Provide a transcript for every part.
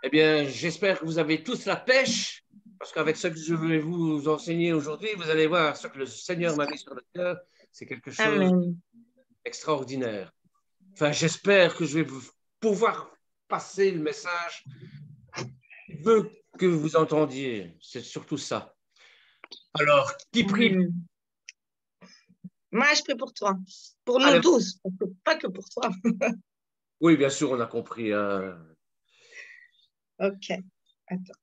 Eh bien, j'espère que vous avez tous la pêche, parce qu'avec ce que je vais vous enseigner aujourd'hui, vous allez voir ce que le Seigneur m'a mis sur le cœur. C'est quelque chose Amen. d'extraordinaire. Enfin, j'espère que je vais pouvoir passer le message qu'il veut que vous entendiez. C'est surtout ça. Alors, qui prie? Amen. Moi, je prie pour toi. Pour nous Allez. tous, pas que pour toi. Oui, bien sûr, on a compris. Ok. Attends.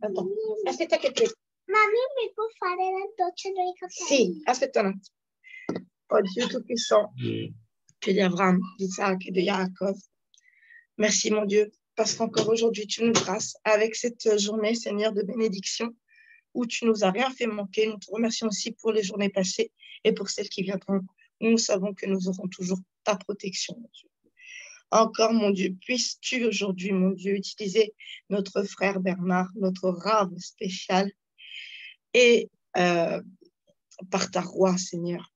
Attends. Aspetta che te. Mami, mi può fare la doccia dei capelli? Sì, aspetta un attimo. Oh Dieu Tout-Puissant, Dieu d'Abraham, d'Isaac et de Yaakov. Merci, mon Dieu, parce qu'encore aujourd'hui, tu nous grâces avec cette journée, Seigneur, de bénédiction, où tu nous as rien fait manquer. Nous te remercions aussi pour les journées passées et pour celles qui viendront. Nous savons que nous aurons toujours ta protection, mon Dieu. Encore, mon Dieu, puisses-tu aujourd'hui, mon Dieu, utiliser notre frère Bernard, notre rave spécial, et par ta roi, Seigneur,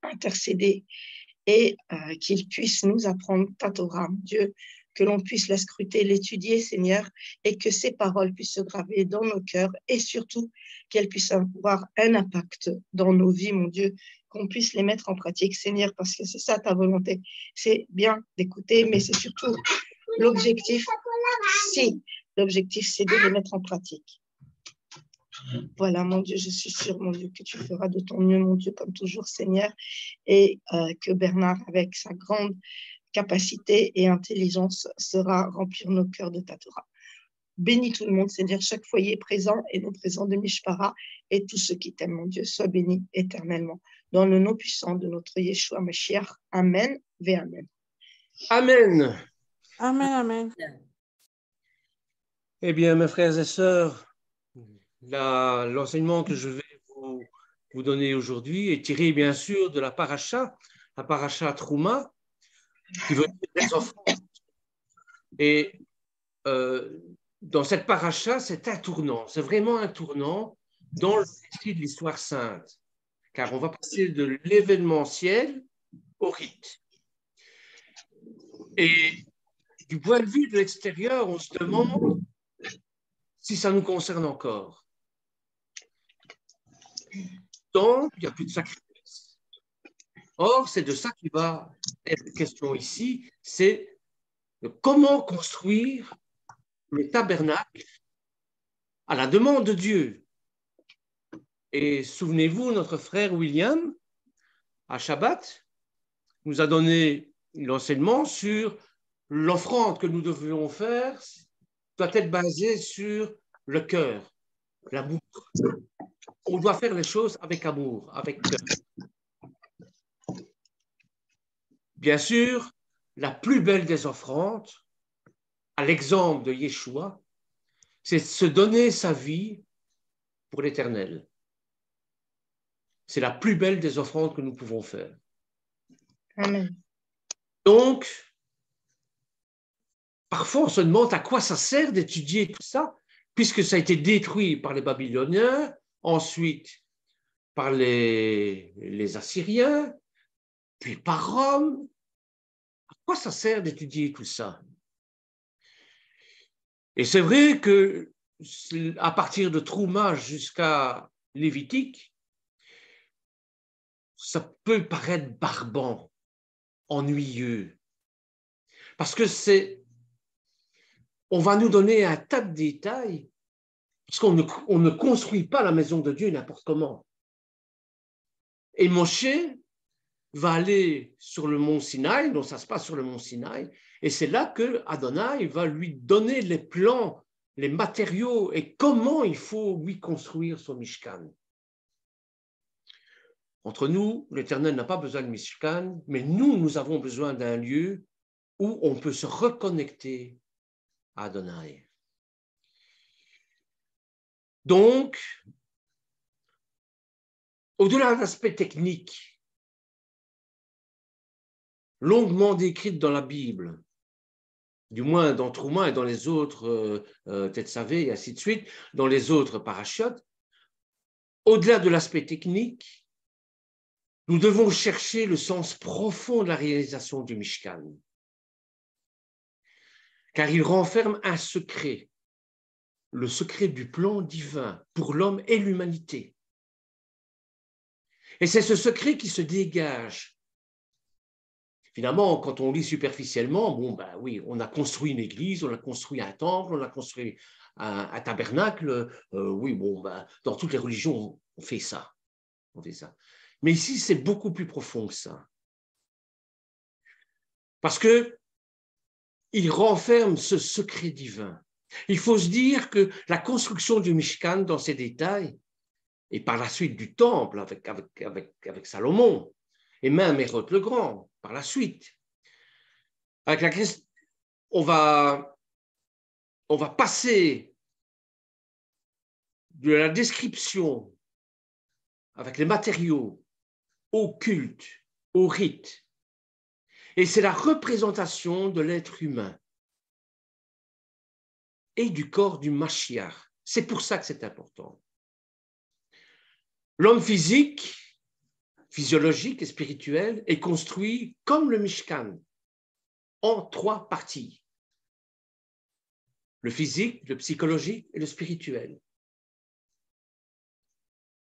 intercéder et qu'il puisse nous apprendre ta Torah, mon Dieu, que l'on puisse la scruter, l'étudier, Seigneur, et que ces paroles puissent se graver dans nos cœurs et surtout qu'elles puissent avoir un impact dans nos vies, mon Dieu, qu'on puisse les mettre en pratique, Seigneur, parce que c'est ça ta volonté. C'est bien d'écouter, mais c'est surtout l'objectif, si, l'objectif, c'est de les mettre en pratique. Voilà, mon Dieu, je suis sûre, mon Dieu, que tu feras de ton mieux, mon Dieu, comme toujours, Seigneur, et que Bernard, avec sa grande capacité et intelligence, sera remplir nos cœurs de ta Torah. Bénis tout le monde, Seigneur, chaque foyer présent et non présent de Mishpara, et tous ceux qui t'aiment, mon Dieu, sois bénis éternellement. Dans le nom puissant de notre Yeshua Mashiach. Amen, ve Amen. Amen. Amen, amen. Eh bien, mes frères et sœurs, l'enseignement que je vais vous donner aujourd'hui est tiré bien sûr de la paracha Trouma, qui veut dire les offrandes. Et dans cette paracha, c'est un tournant, c'est vraiment un tournant dans le récit de l'histoire sainte, car on va passer de l'événementiel au rite. Et du point de vue de l'extérieur, on se demande si ça nous concerne encore. Donc, il n'y a plus de sacrifice. Or, c'est de ça qui va être question ici, c'est de comment construire le tabernacle à la demande de Dieu. Et souvenez-vous, notre frère William, à Shabbat, nous a donné l'enseignement sur l'offrande que nous devions faire doit être basée sur le cœur, l'amour. On doit faire les choses avec amour, avec cœur. Bien sûr, la plus belle des offrandes, à l'exemple de Yeshua, c'est de se donner sa vie pour l'éternel. C'est la plus belle des offrandes que nous pouvons faire. Amen. Donc, parfois on se demande à quoi ça sert d'étudier tout ça, puisque ça a été détruit par les Babyloniens, ensuite par les Assyriens, puis par Rome. À quoi ça sert d'étudier tout ça? Et c'est vrai que à partir de Trouma jusqu'à Lévitique, ça peut paraître barbant, ennuyeux, parce que on va nous donner un tas de détails, parce qu'on ne construit pas la maison de Dieu n'importe comment. Et Moshe va aller sur le mont Sinaï, donc ça se passe sur le mont Sinaï, et c'est là que Adonai va lui donner les plans, les matériaux et comment il faut lui construire son Mishkan. Entre nous, l'Éternel n'a pas besoin de Mishkan, mais nous avons besoin d'un lieu où on peut se reconnecter à Adonai. Donc, au-delà de l'aspect technique, longuement décrite dans la Bible, du moins dans Trouma et dans les autres Tetzavé et ainsi de suite, dans les autres parachutes, au-delà de l'aspect technique, nous devons chercher le sens profond de la réalisation du Mishkan. car il renferme un secret, le secret du plan divin pour l'homme et l'humanité. Et c'est ce secret qui se dégage. Finalement, quand on lit superficiellement, bon, ben oui, on a construit une église, on a construit un temple, on a construit un tabernacle. Oui, bon, ben, dans toutes les religions, on fait ça. On fait ça. Mais ici, c'est beaucoup plus profond que ça. Parce que il renferme ce secret divin. Il faut se dire que la construction du Mishkan dans ses détails, et par la suite du temple avec Salomon, et même Hérode le Grand, par la suite, on va passer de la description avec les matériaux au culte, au rite. Et c'est la représentation de l'être humain et du corps du Mashiach. C'est pour ça que c'est important. L'homme physique, physiologique et spirituel est construit comme le Mishkan, en 3 parties. Le physique, le psychologique et le spirituel.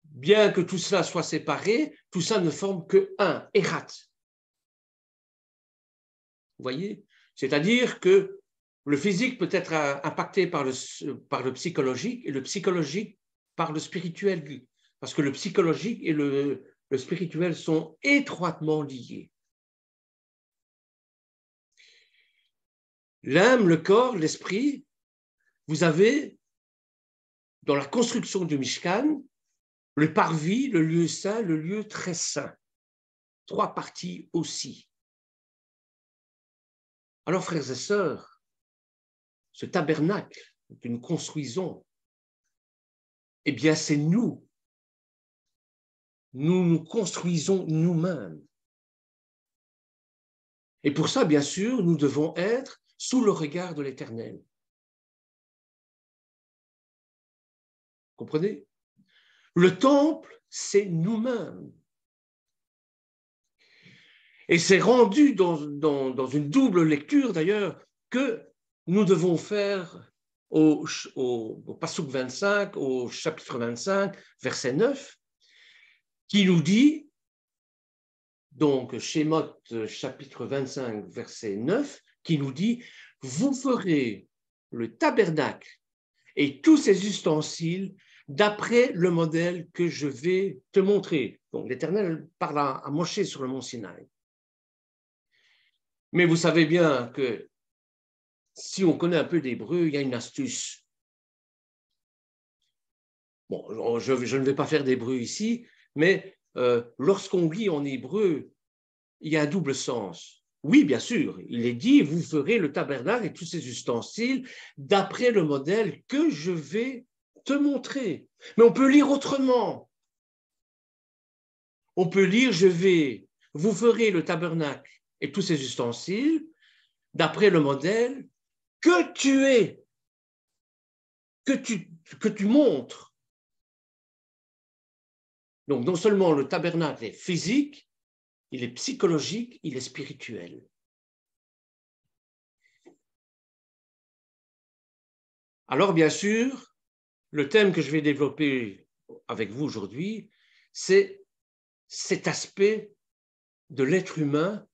Bien que tout cela soit séparé, tout ça ne forme que un, Erat. Vous voyez? C'est-à-dire que le physique peut être impacté par le psychologique et le psychologique par le spirituel, parce que le psychologique et le spirituel sont étroitement liés. L'âme, le corps, l'esprit, vous avez dans la construction du Mishkan le parvis, le lieu saint, le lieu très saint. 3 parties aussi. Alors, frères et sœurs, ce tabernacle que nous construisons, eh bien, c'est nous. Nous nous construisons nous-mêmes. Et pour ça, bien sûr, nous devons être sous le regard de l'Éternel. Comprenez? Le temple, c'est nous-mêmes. Et c'est rendu dans une double lecture, d'ailleurs, que nous devons faire au Passouk 25, au chapitre 25, verset 9, qui nous dit, donc Shemot chapitre 25, verset 9, qui nous dit « Vous ferez le tabernacle et tous ses ustensiles d'après le modèle que je vais te montrer. » Donc l'Éternel parle à Moshé sur le mont Sinaï. Mais vous savez bien que si on connaît un peu d'hébreu, il y a une astuce. Bon, je ne vais pas faire d'hébreu ici, mais lorsqu'on lit en hébreu, il y a un double sens. Oui, bien sûr, il est dit, vous ferez le tabernacle et tous ses ustensiles d'après le modèle que je vais te montrer. Mais on peut lire autrement. On peut lire, vous ferez le tabernacle et tous ses ustensiles d'après le modèle que tu es, que tu montres. Donc, non seulement le tabernacle est physique, il est psychologique, il est spirituel. Alors, bien sûr, le thème que je vais développer avec vous aujourd'hui, c'est cet aspect de l'être humain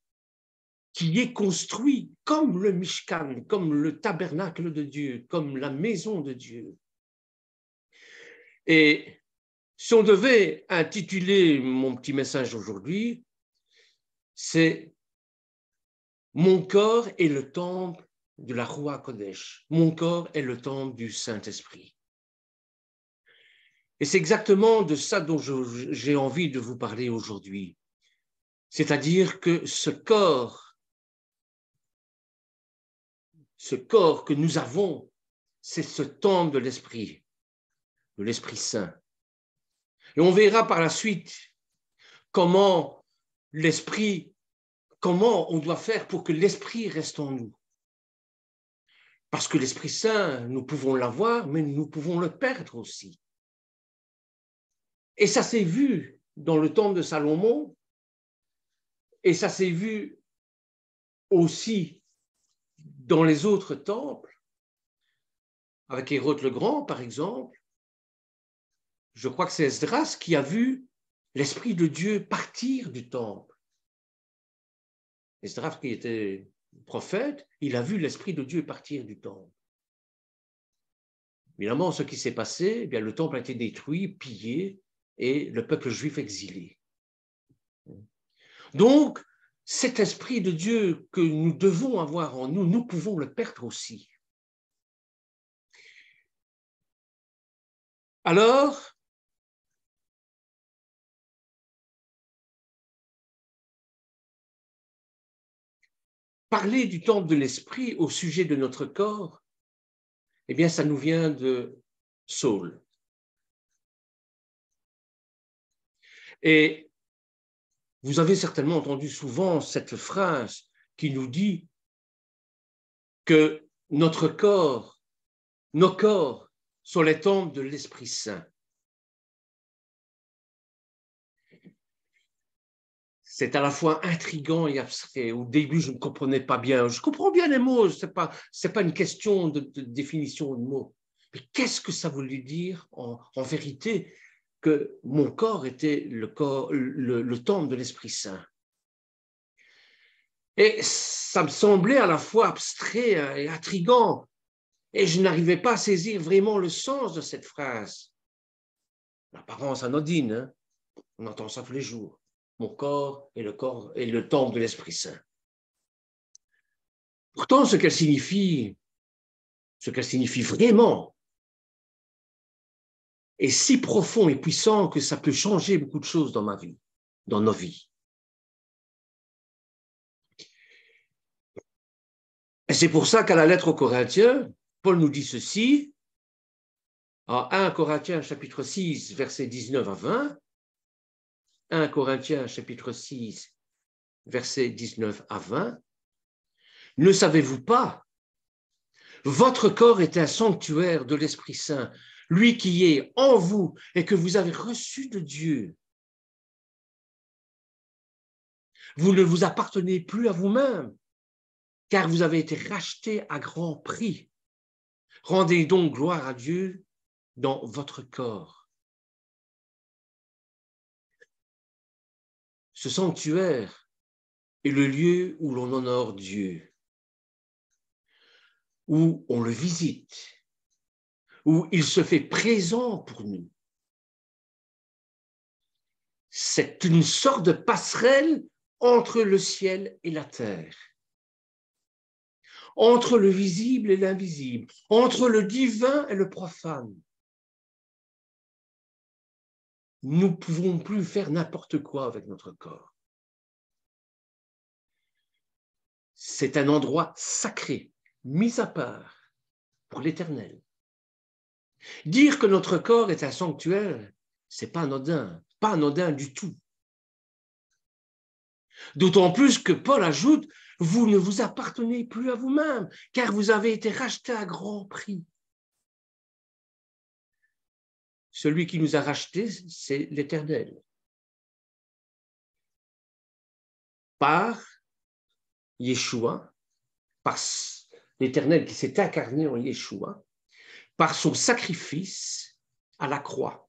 qui est construit comme le Mishkan, comme le tabernacle de Dieu, comme la maison de Dieu. Et si on devait intituler mon petit message aujourd'hui, c'est « Mon corps est le temple de la Roi Kodesh. Mon corps est le temple du Saint-Esprit. » Et c'est exactement de ça dont j'ai envie de vous parler aujourd'hui. C'est-à-dire que ce corps que nous avons, c'est ce temple de l'Esprit Saint. Et on verra par la suite comment on doit faire pour que l'Esprit reste en nous. Parce que l'Esprit Saint, nous pouvons l'avoir, mais nous pouvons le perdre aussi. Et ça s'est vu dans le temple de Salomon, et ça s'est vu aussi dans les autres temples, avec Hérode le Grand, par exemple, je crois que c'est Esdras qui a vu l'Esprit de Dieu partir du temple. Esdras, qui était prophète, il a vu l'Esprit de Dieu partir du temple. Évidemment, ce qui s'est passé, eh bien, le temple a été détruit, pillé, et le peuple juif exilé. Donc, cet Esprit de Dieu que nous devons avoir en nous, nous pouvons le perdre aussi. Alors, parler du temple de l'Esprit au sujet de notre corps, eh bien, ça nous vient de Saul. Et vous avez certainement entendu souvent cette phrase qui nous dit que notre corps, nos corps sont les temples de l'Esprit Saint. C'est à la fois intriguant et abstrait. Au début, je ne comprenais pas bien. Je comprends bien les mots, ce n'est pas une question de définition de mots. Mais qu'est-ce que ça voulait dire en vérité que mon corps était le temple de l'Esprit Saint? Et ça me semblait à la fois abstrait et intriguant. Et je n'arrivais pas à saisir vraiment le sens de cette phrase. L'apparence anodine, hein? On entend ça tous les jours. Mon corps est le temple de l'Esprit Saint. Pourtant, ce qu'elle signifie vraiment, est si profond et puissant que ça peut changer beaucoup de choses dans ma vie, dans nos vies. Et c'est pour ça qu'à la lettre aux Corinthiens, Paul nous dit ceci, en 1 Corinthiens chapitre 6, versets 19 à 20, 1 Corinthiens chapitre 6, versets 19 à 20, ne savez-vous pas, votre corps est un sanctuaire de l'Esprit Saint, lui qui est en vous et que vous avez reçu de Dieu. Vous ne vous appartenez plus à vous-même, car vous avez été rachetés à grand prix. Rendez donc gloire à Dieu dans votre corps. Ce sanctuaire est le lieu où l'on honore Dieu, où on le visite, où il se fait présent pour nous. C'est une sorte de passerelle entre le ciel et la terre, entre le visible et l'invisible, entre le divin et le profane. Nous ne pouvons plus faire n'importe quoi avec notre corps. C'est un endroit sacré, mis à part pour l'Éternel. Dire que notre corps est un sanctuaire, c'est pas anodin du tout. D'autant plus que Paul ajoute, vous ne vous appartenez plus à vous-même, car vous avez été rachetés à grand prix. Celui qui nous a rachetés, c'est l'Éternel. Par Yeshua, par l'Éternel qui s'est incarné en Yeshua, par son sacrifice à la croix.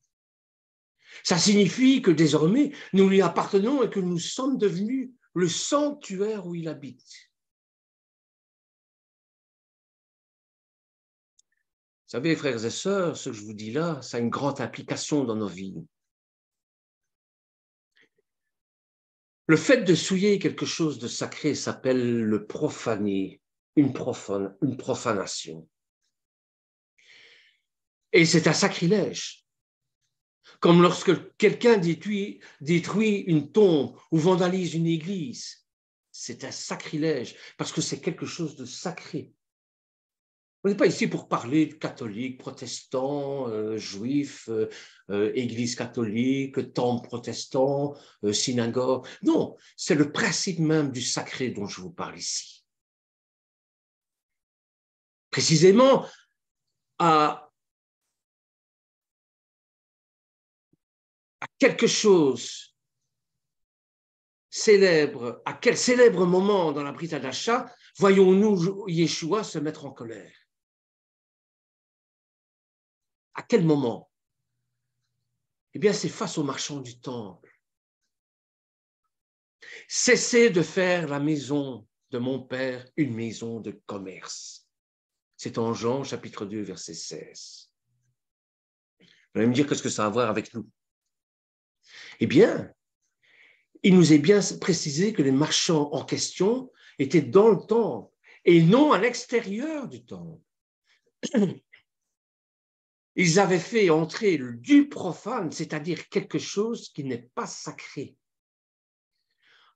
Ça signifie que désormais, nous lui appartenons et que nous sommes devenus le sanctuaire où il habite. Vous savez, frères et sœurs, ce que je vous dis là, ça a une grande implication dans nos vies. Le fait de souiller quelque chose de sacré s'appelle le profaner, une profanation. Et c'est un sacrilège. Comme lorsque quelqu'un détruit une tombe ou vandalise une église. C'est un sacrilège parce que c'est quelque chose de sacré. On n'est pas ici pour parler de catholiques, protestants, juifs, église catholique, temple protestant, synagogue. Non, c'est le principe même du sacré dont je vous parle ici. Précisément, à quelque chose célèbre, à quel célèbre moment dans la Brit Hadasha voyons-nous Yeshua se mettre en colère? À quel moment? Eh bien, c'est face aux marchands du temple. Cessez de faire la maison de mon Père une maison de commerce. C'est en Jean, chapitre 2, verset 16. Vous allez me dire, qu'est-ce que ça a à voir avec nous? Eh bien, il nous est bien précisé que les marchands en question étaient dans le temple et non à l'extérieur du temple. Ils avaient fait entrer du profane, c'est-à-dire quelque chose qui n'est pas sacré,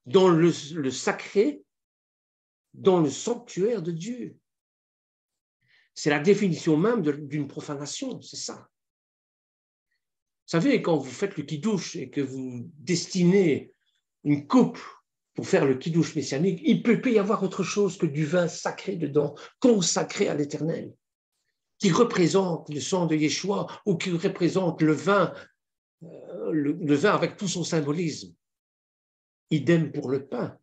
dans le sacré, dans le sanctuaire de Dieu. C'est la définition même d'une profanation, c'est ça. Vous savez, quand vous faites le kidouche et que vous destinez une coupe pour faire le kidouche messianique, il peut y avoir autre chose que du vin sacré dedans, consacré à l'Éternel, qui représente le sang de Yeshua ou qui représente le vin avec tout son symbolisme. Idem pour le pain.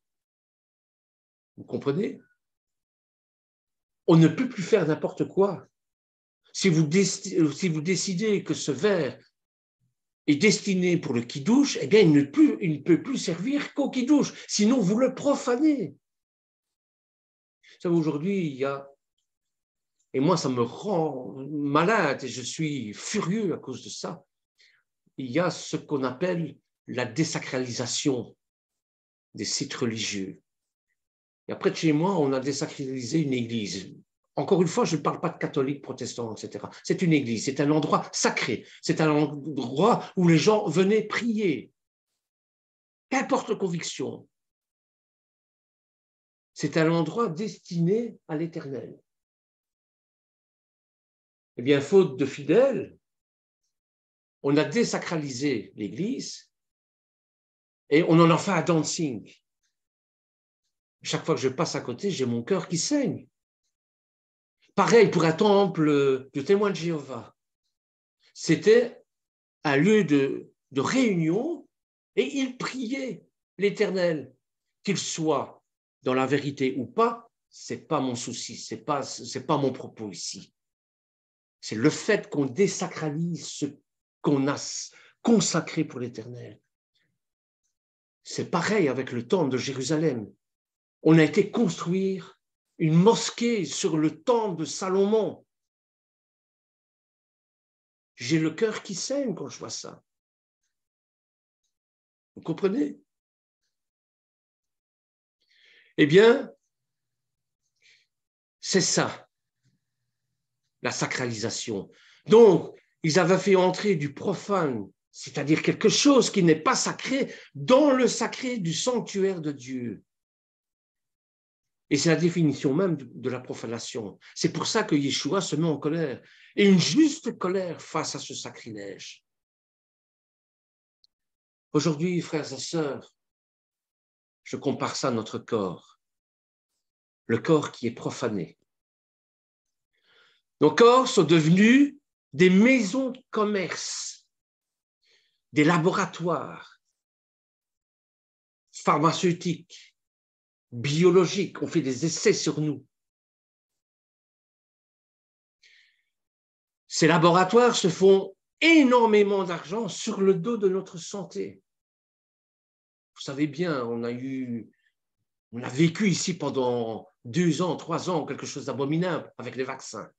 Vous comprenez? On ne peut plus faire n'importe quoi. Si vous décidez que ce verre est destiné pour le kidouche, eh bien, il ne peut plus servir qu'au kidouche, sinon vous le profanez. Vous savez, aujourd'hui, il y a, et moi ça me rend malade et je suis furieux à cause de ça, il y a ce qu'on appelle la désacralisation des sites religieux. Et après de chez moi, on a désacralisé une église. Encore une fois, je ne parle pas de catholiques, protestants, etc. C'est une église, c'est un endroit sacré, c'est un endroit où les gens venaient prier. Qu'importe la conviction. C'est un endroit destiné à l'Éternel. Eh bien, faute de fidèles, on a désacralisé l'église et on en a fait un dancing. Chaque fois que je passe à côté, j'ai mon cœur qui saigne. Pareil pour un temple de témoins de Jéhovah. C'était un lieu de réunion et ils priaient l'Éternel. Qu'il soit dans la vérité ou pas, ce n'est pas mon souci, ce n'est pas mon propos ici. C'est le fait qu'on désacralise ce qu'on a consacré pour l'Éternel. C'est pareil avec le temple de Jérusalem. On a été construire une mosquée sur le temple de Salomon. J'ai le cœur qui saigne quand je vois ça. Vous comprenez? Eh bien, c'est ça, la sacralisation. Donc, ils avaient fait entrer du profane, c'est-à-dire quelque chose qui n'est pas sacré, dans le sacré du sanctuaire de Dieu. Et c'est la définition même de la profanation. C'est pour ça que Yeshua se met en colère, et une juste colère face à ce sacrilège. Aujourd'hui, frères et sœurs, je compare ça à notre corps, le corps qui est profané. Nos corps sont devenus des maisons de commerce, des laboratoires pharmaceutiques, biologiques. On fait des essais sur nous. Ces laboratoires se font énormément d'argent sur le dos de notre santé. Vous savez bien, on a vécu ici pendant 2 ans, 3 ans, quelque chose d'abominable avec les vaccins.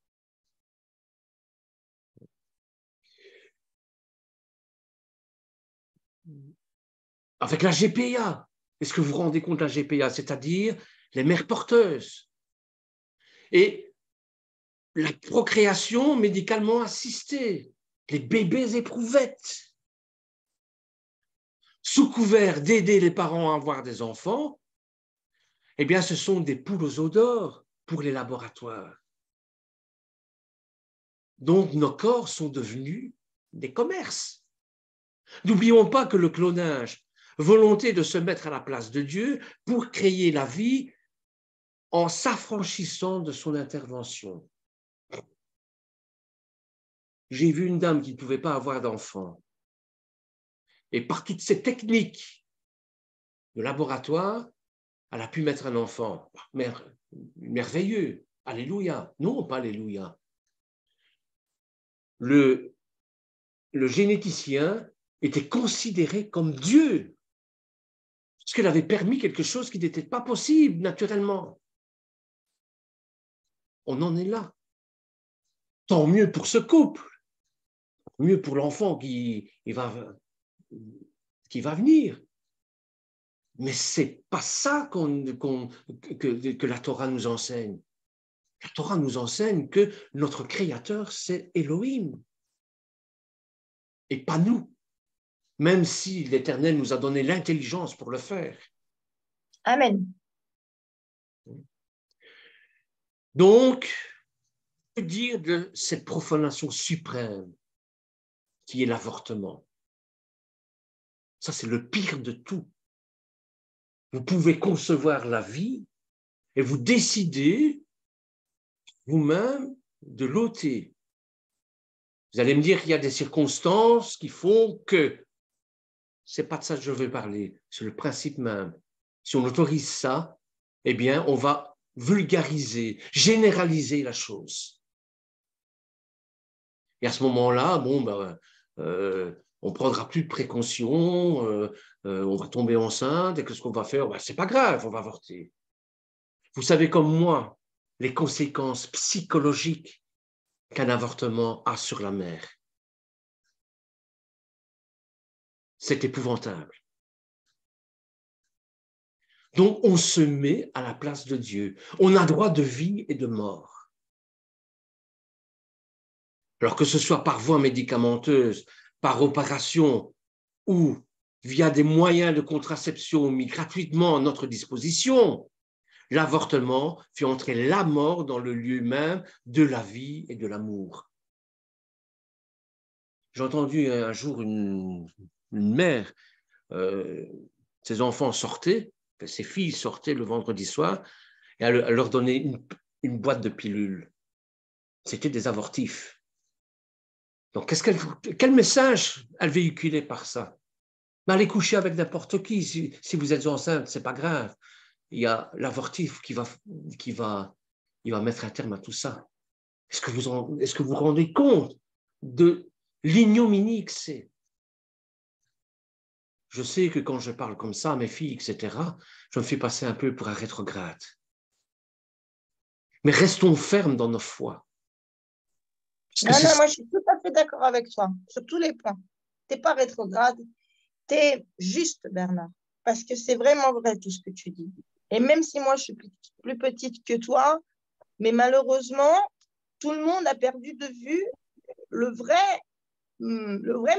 Avec la GPA, est-ce que vous vous rendez compte de la GPA, c'est-à-dire les mères porteuses et la procréation médicalement assistée, les bébés éprouvettes, sous couvert d'aider les parents à avoir des enfants, eh bien, ce sont des poules aux œufs d'or pour les laboratoires. Donc, nos corps sont devenus des commerces. N'oublions pas que le clonage, volonté de se mettre à la place de Dieu pour créer la vie en s'affranchissant de son intervention. J'ai vu une dame qui ne pouvait pas avoir d'enfant. Et par toutes ces techniques de laboratoire, elle a pu mettre un enfant. Mais merveilleux. Alléluia. Non, pas Alléluia. Le généticien était considéré comme Dieu, parce qu'il avait permis quelque chose qui n'était pas possible naturellement. On en est là. Tant mieux pour ce couple, mieux pour l'enfant qui va venir. Mais ce n'est pas ça que la Torah nous enseigne. La Torah nous enseigne que notre Créateur, c'est Elohim, et pas nous, même si l'Éternel nous a donné l'intelligence pour le faire. Amen. Donc, que dire de cette profanation suprême qui est l'avortement? Ça, c'est le pire de tout. Vous pouvez concevoir la vie et vous décidez vous-même de l'ôter. Vous allez me dire qu'il y a des circonstances qui font que c'est pas de ça que je veux parler, c'est le principe même. Si on autorise ça, eh bien, on va vulgariser, généraliser la chose. Et à ce moment-là, on prendra plus de précautions, on va tomber enceinte, et qu'est-ce qu'on va faire? C'est pas grave, on va avorter. Vous savez comme moi les conséquences psychologiques qu'un avortement a sur la mère. C'est épouvantable. Donc, on se met à la place de Dieu. On a droit de vie et de mort. Alors que ce soit par voie médicamenteuse, par opération ou via des moyens de contraception mis gratuitement à notre disposition, l'avortement fait entrer la mort dans le lieu même de la vie et de l'amour. J'ai entendu un jour une mère, ses enfants sortaient, ses filles sortaient le vendredi soir, et elle leur donnait une boîte de pilules. C'était des avortifs. Donc, quel message elle véhiculait par ça? Allez coucher avec n'importe qui. Si vous êtes enceinte, ce n'est pas grave. Il y a l'avortif qui va mettre un terme à tout ça. Est-ce que vous vous rendez compte de l'ignominie que c'est? Je sais que quand je parle comme ça à mes filles, etc., je me fais passer un peu pour un rétrograde. Mais restons fermes dans nos foi. Non, moi je suis tout à fait d'accord avec toi, sur tous les points. Tu n'es pas rétrograde, tu es juste, Bernard, parce que c'est vraiment vrai tout ce que tu dis. Et même si moi je suis plus petite que toi, mais malheureusement, tout le monde a perdu de vue le vrai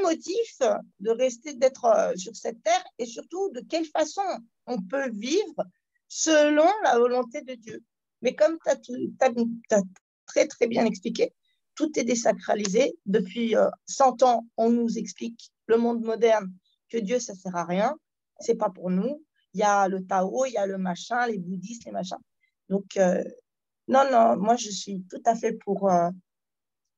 motif de rester, d'être sur cette terre, et surtout de quelle façon on peut vivre selon la volonté de Dieu. Mais comme tu as très très bien expliqué, tout est désacralisé. Depuis 100 ans, on nous explique, le monde moderne, que Dieu, ça ne sert à rien, c'est pas pour nous. Il y a le Tao, il y a le machin, les bouddhistes, les machins. Donc, non, moi je suis tout à fait pour...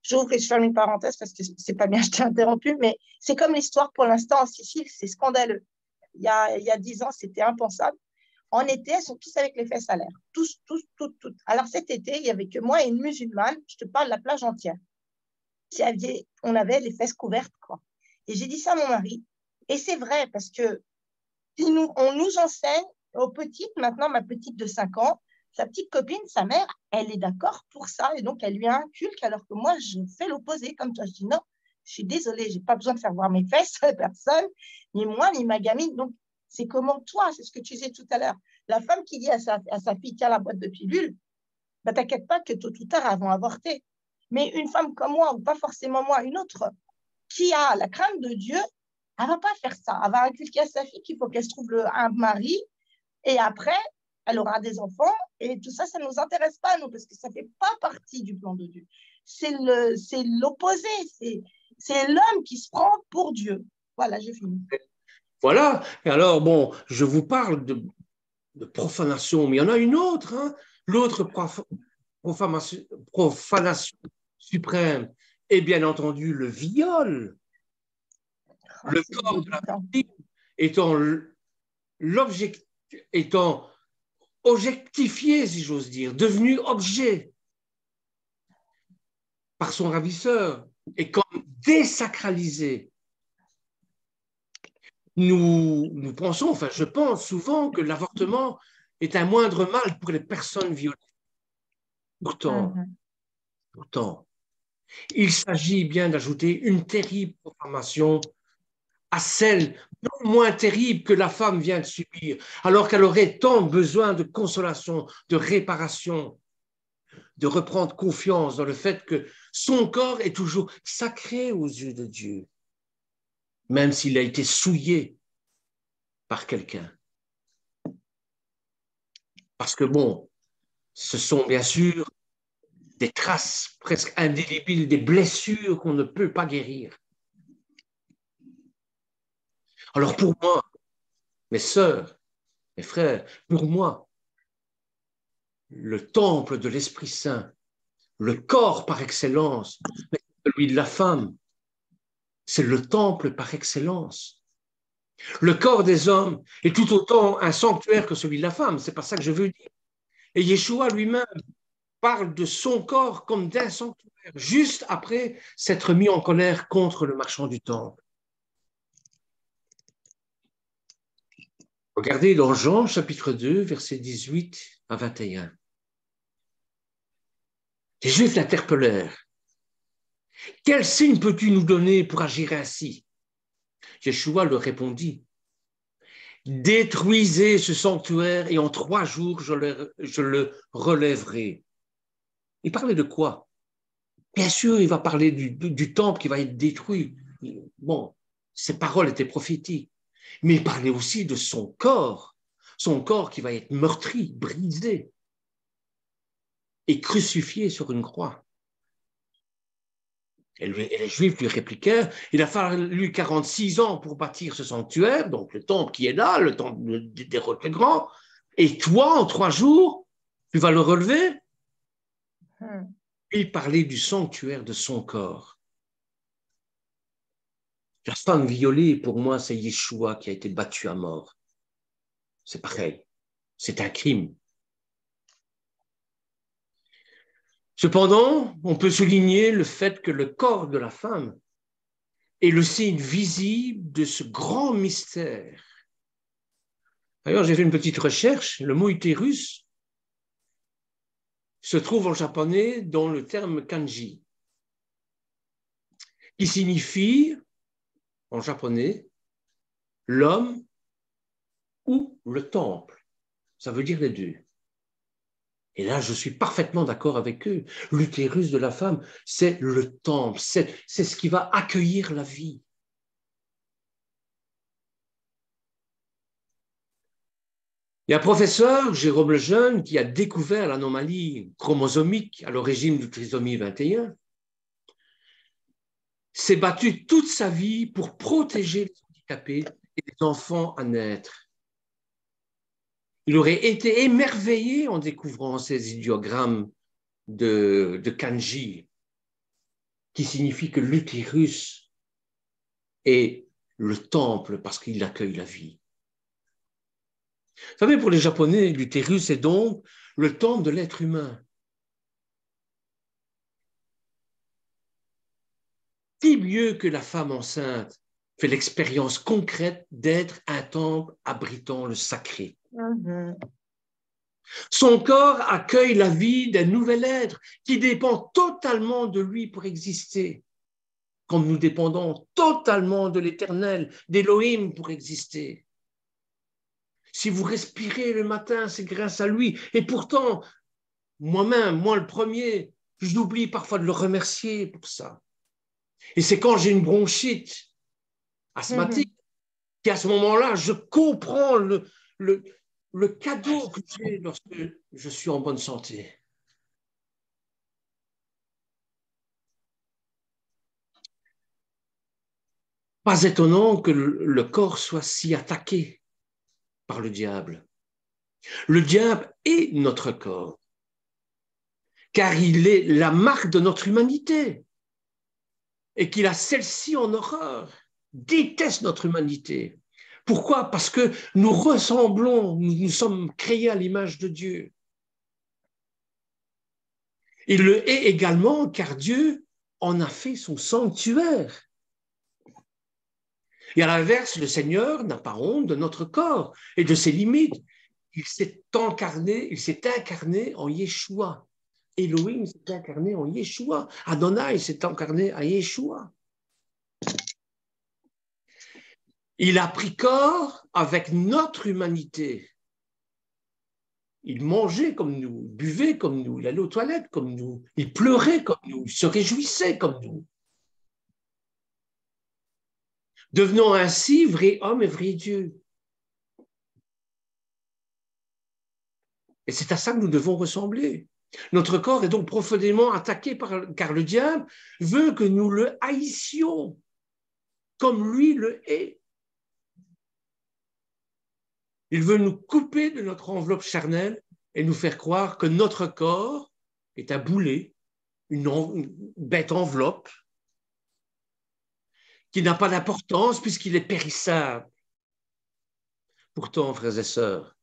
J'ouvre et je ferme une parenthèse parce que c'est pas bien, je t'ai interrompu, mais c'est comme l'histoire pour l'instant en Sicile, c'est scandaleux. Il y a 10 ans, c'était impensable. En été, elles sont tous avec les fesses à l'air. Tous. Alors cet été, il n'y avait que moi et une musulmane, je te parle de la plage entière. On avait les fesses couvertes, quoi. Et j'ai dit ça à mon mari. Et c'est vrai, parce que on nous enseigne aux petites, maintenant ma petite de 5 ans, sa petite copine, sa mère, elle est d'accord pour ça. Et donc, elle lui inculque, alors que moi, je fais l'opposé. Comme toi, je dis non, je suis désolée, je n'ai pas besoin de faire voir mes fesses à personne, ni moi, ni ma gamine. Donc, c'est comment toi, c'est ce que tu disais tout à l'heure. La femme qui dit à sa fille, tiens la boîte de pilules, bah, t'inquiète pas que tôt ou tard, elles vont avorter. Mais une femme comme moi, ou pas forcément moi, une autre, qui a la crainte de Dieu, elle ne va pas faire ça. Elle va inculquer à sa fille qu'il faut qu'elle se trouve un mari, et après, elle aura des enfants, et tout ça, ça ne nous intéresse pas, nous, parce que ça ne fait pas partie du plan de Dieu. C'est l'opposé, c'est l'homme qui se prend pour Dieu. Voilà, j'ai fini. Voilà, et alors, bon, je vous parle de profanation, mais il y en a une autre, hein? L'autre profanation suprême est bien entendu le viol. Le corps de la victime étant objectifié, si j'ose dire, devenu objet par son ravisseur et comme désacralisé. Nous pensons, enfin je pense souvent que l'avortement est un moindre mal pour les personnes violées. Pourtant, il s'agit bien d'ajouter une terrible profanation à celle non moins terrible que la femme vient de subir, alors qu'elle aurait tant besoin de consolation, de réparation, de reprendre confiance dans le fait que son corps est toujours sacré aux yeux de Dieu, même s'il a été souillé par quelqu'un. Parce que bon, ce sont bien sûr des traces presque indélébiles, des blessures qu'on ne peut pas guérir. Alors pour moi, mes sœurs, mes frères, pour moi, le temple de l'Esprit Saint, le corps par excellence, celui de la femme, c'est le temple par excellence. Le corps des hommes est tout autant un sanctuaire que celui de la femme, c'est pas ça que je veux dire. Et Yeshua lui-même parle de son corps comme d'un sanctuaire, juste après s'être mis en colère contre le marchand du temple. Regardez dans Jean chapitre 2, versets 18 à 21. Les Juifs l'interpellèrent. Quel signe peux-tu nous donner pour agir ainsi? Yeshua leur répondit. Détruisez ce sanctuaire et en 3 jours je le relèverai. Il parlait de quoi? Bien sûr, il va parler du temple qui va être détruit. Bon, ces paroles étaient prophétiques. Mais il parlait aussi de son corps qui va être meurtri, brisé et crucifié sur une croix. Et les Juifs lui répliquèrent, il a fallu 46 ans pour bâtir ce sanctuaire, donc le temple qui est là, le temple des plus grands, et toi, en 3 jours, tu vas le relever? Il parlait du sanctuaire de son corps. La femme violée, pour moi, c'est Yeshua qui a été battu à mort. C'est pareil. C'est un crime. Cependant, on peut souligner le fait que le corps de la femme est le signe visible de ce grand mystère. D'ailleurs, j'ai fait une petite recherche. Le mot utérus se trouve en japonais dans le terme kanji, qui signifie, en japonais, l'homme ou le temple. Ça veut dire les deux. Et là, je suis parfaitement d'accord avec eux. L'utérus de la femme, c'est le temple, c'est ce qui va accueillir la vie. Il y a un professeur, Jérôme Lejeune, qui a découvert l'anomalie chromosomique à l'origine du trisomie 21, s'est battu toute sa vie pour protéger les handicapés et les enfants à naître. Il aurait été émerveillé en découvrant ces idéogrammes de kanji, qui signifie que l'utérus est le temple parce qu'il accueille la vie. Vous savez, pour les Japonais, l'utérus est donc le temple de l'être humain. Qui mieux que la femme enceinte fait l'expérience concrète d'être un temple abritant le sacré. Son corps accueille la vie d'un nouvel être qui dépend totalement de lui pour exister, comme nous dépendons totalement de l'Éternel, d'Élohim pour exister. Si vous respirez le matin, c'est grâce à lui. Et pourtant, moi-même, moi le premier, j'oublie parfois de le remercier pour ça. Et c'est quand j'ai une bronchite asthmatique qu'à ce moment-là, je comprends le cadeau que j'ai lorsque je suis en bonne santé. Pas étonnant que le corps soit si attaqué par le diable. Le diable est notre corps, car il est la marque de notre humanité et qu'il a celle-ci en horreur, déteste notre humanité, Pourquoi? Parce que nous ressemblons, nous sommes créés à l'image de Dieu. Il le est également car Dieu en a fait son sanctuaire. Et à l'inverse, le Seigneur n'a pas honte de notre corps et de ses limites. Il s'est incarné en Yeshua. Elohim s'est incarné en Yeshua. Adonai s'est incarné à Yeshua. Il a pris corps avec notre humanité. Il mangeait comme nous, il buvait comme nous, il allait aux toilettes comme nous, il pleurait comme nous, il se réjouissait comme nous. Devenant ainsi vrai homme et vrai Dieu. Et c'est à ça que nous devons ressembler. Notre corps est donc profondément attaqué car le diable veut que nous le haïssions comme lui le est. Il veut nous couper de notre enveloppe charnelle et nous faire croire que notre corps est un boulet, une bête enveloppe, qui n'a pas d'importance puisqu'il est périssable. Pourtant, frères et sœurs,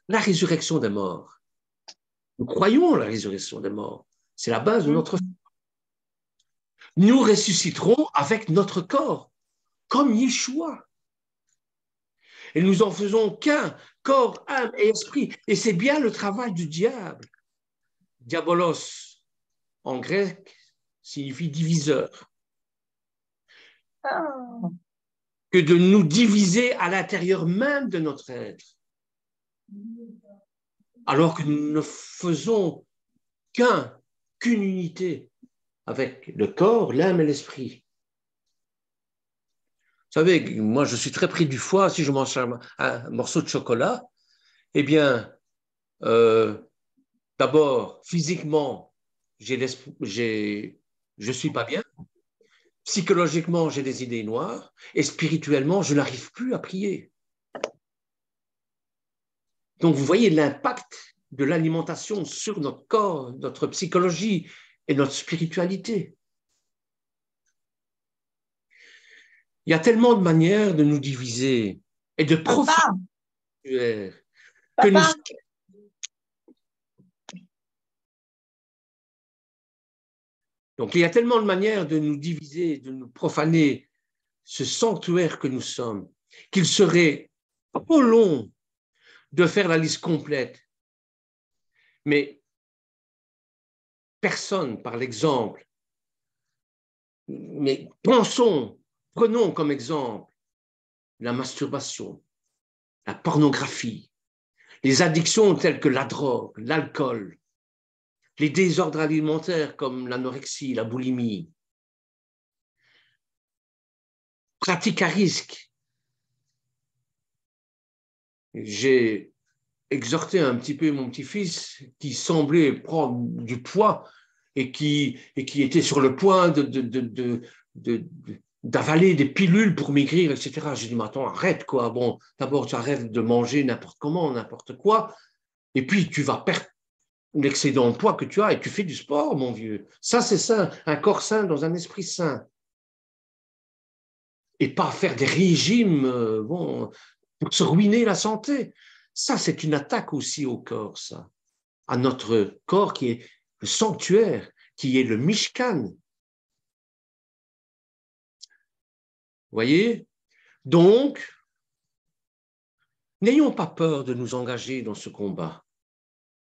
la résurrection des morts, nous croyons à la résurrection des morts, c'est la base de notre foi. Nous ressusciterons avec notre corps, comme Yeshua. Et nous en faisons qu'un, corps, âme et esprit. Et c'est bien le travail du diable. Diabolos, en grec, signifie diviseur. Que de nous diviser à l'intérieur même de notre être. Alors que nous ne faisons qu'une unité avec le corps, l'âme et l'esprit. Vous savez, moi je suis très pris du foie, si je mange un morceau de chocolat, eh bien, d'abord, physiquement, je suis pas bien, psychologiquement, j'ai des idées noires, et spirituellement, je n'arrive plus à prier. Donc, vous voyez l'impact de l'alimentation sur notre corps, notre psychologie et notre spiritualité. Il y a tellement de manières de nous diviser et de profiter que nous... Donc, il y a tellement de manières de nous diviser, de nous profaner ce sanctuaire que nous sommes, qu'il serait trop long de faire la liste complète. Mais personne, par l'exemple, mais prenons comme exemple la masturbation, la pornographie, les addictions telles que la drogue, l'alcool, les désordres alimentaires comme l'anorexie, la boulimie, pratiques à risque. J'ai exhorté un petit peu mon petit-fils qui semblait prendre du poids et qui était sur le point d'avaler des pilules pour maigrir, etc. J'ai dit, mais attends, arrête, quoi. Bon, d'abord, tu arrêtes de manger n'importe comment, n'importe quoi, et puis tu vas perdre l'excédent de poids que tu as et tu fais du sport, mon vieux. Ça, c'est sain, un corps sain dans un esprit sain. Et pas faire des régimes pour se ruiner la santé. Ça, c'est une attaque aussi au corps, ça. À notre corps qui est le sanctuaire, qui est le Mishkan. Vous voyez? Donc, n'ayons pas peur de nous engager dans ce combat.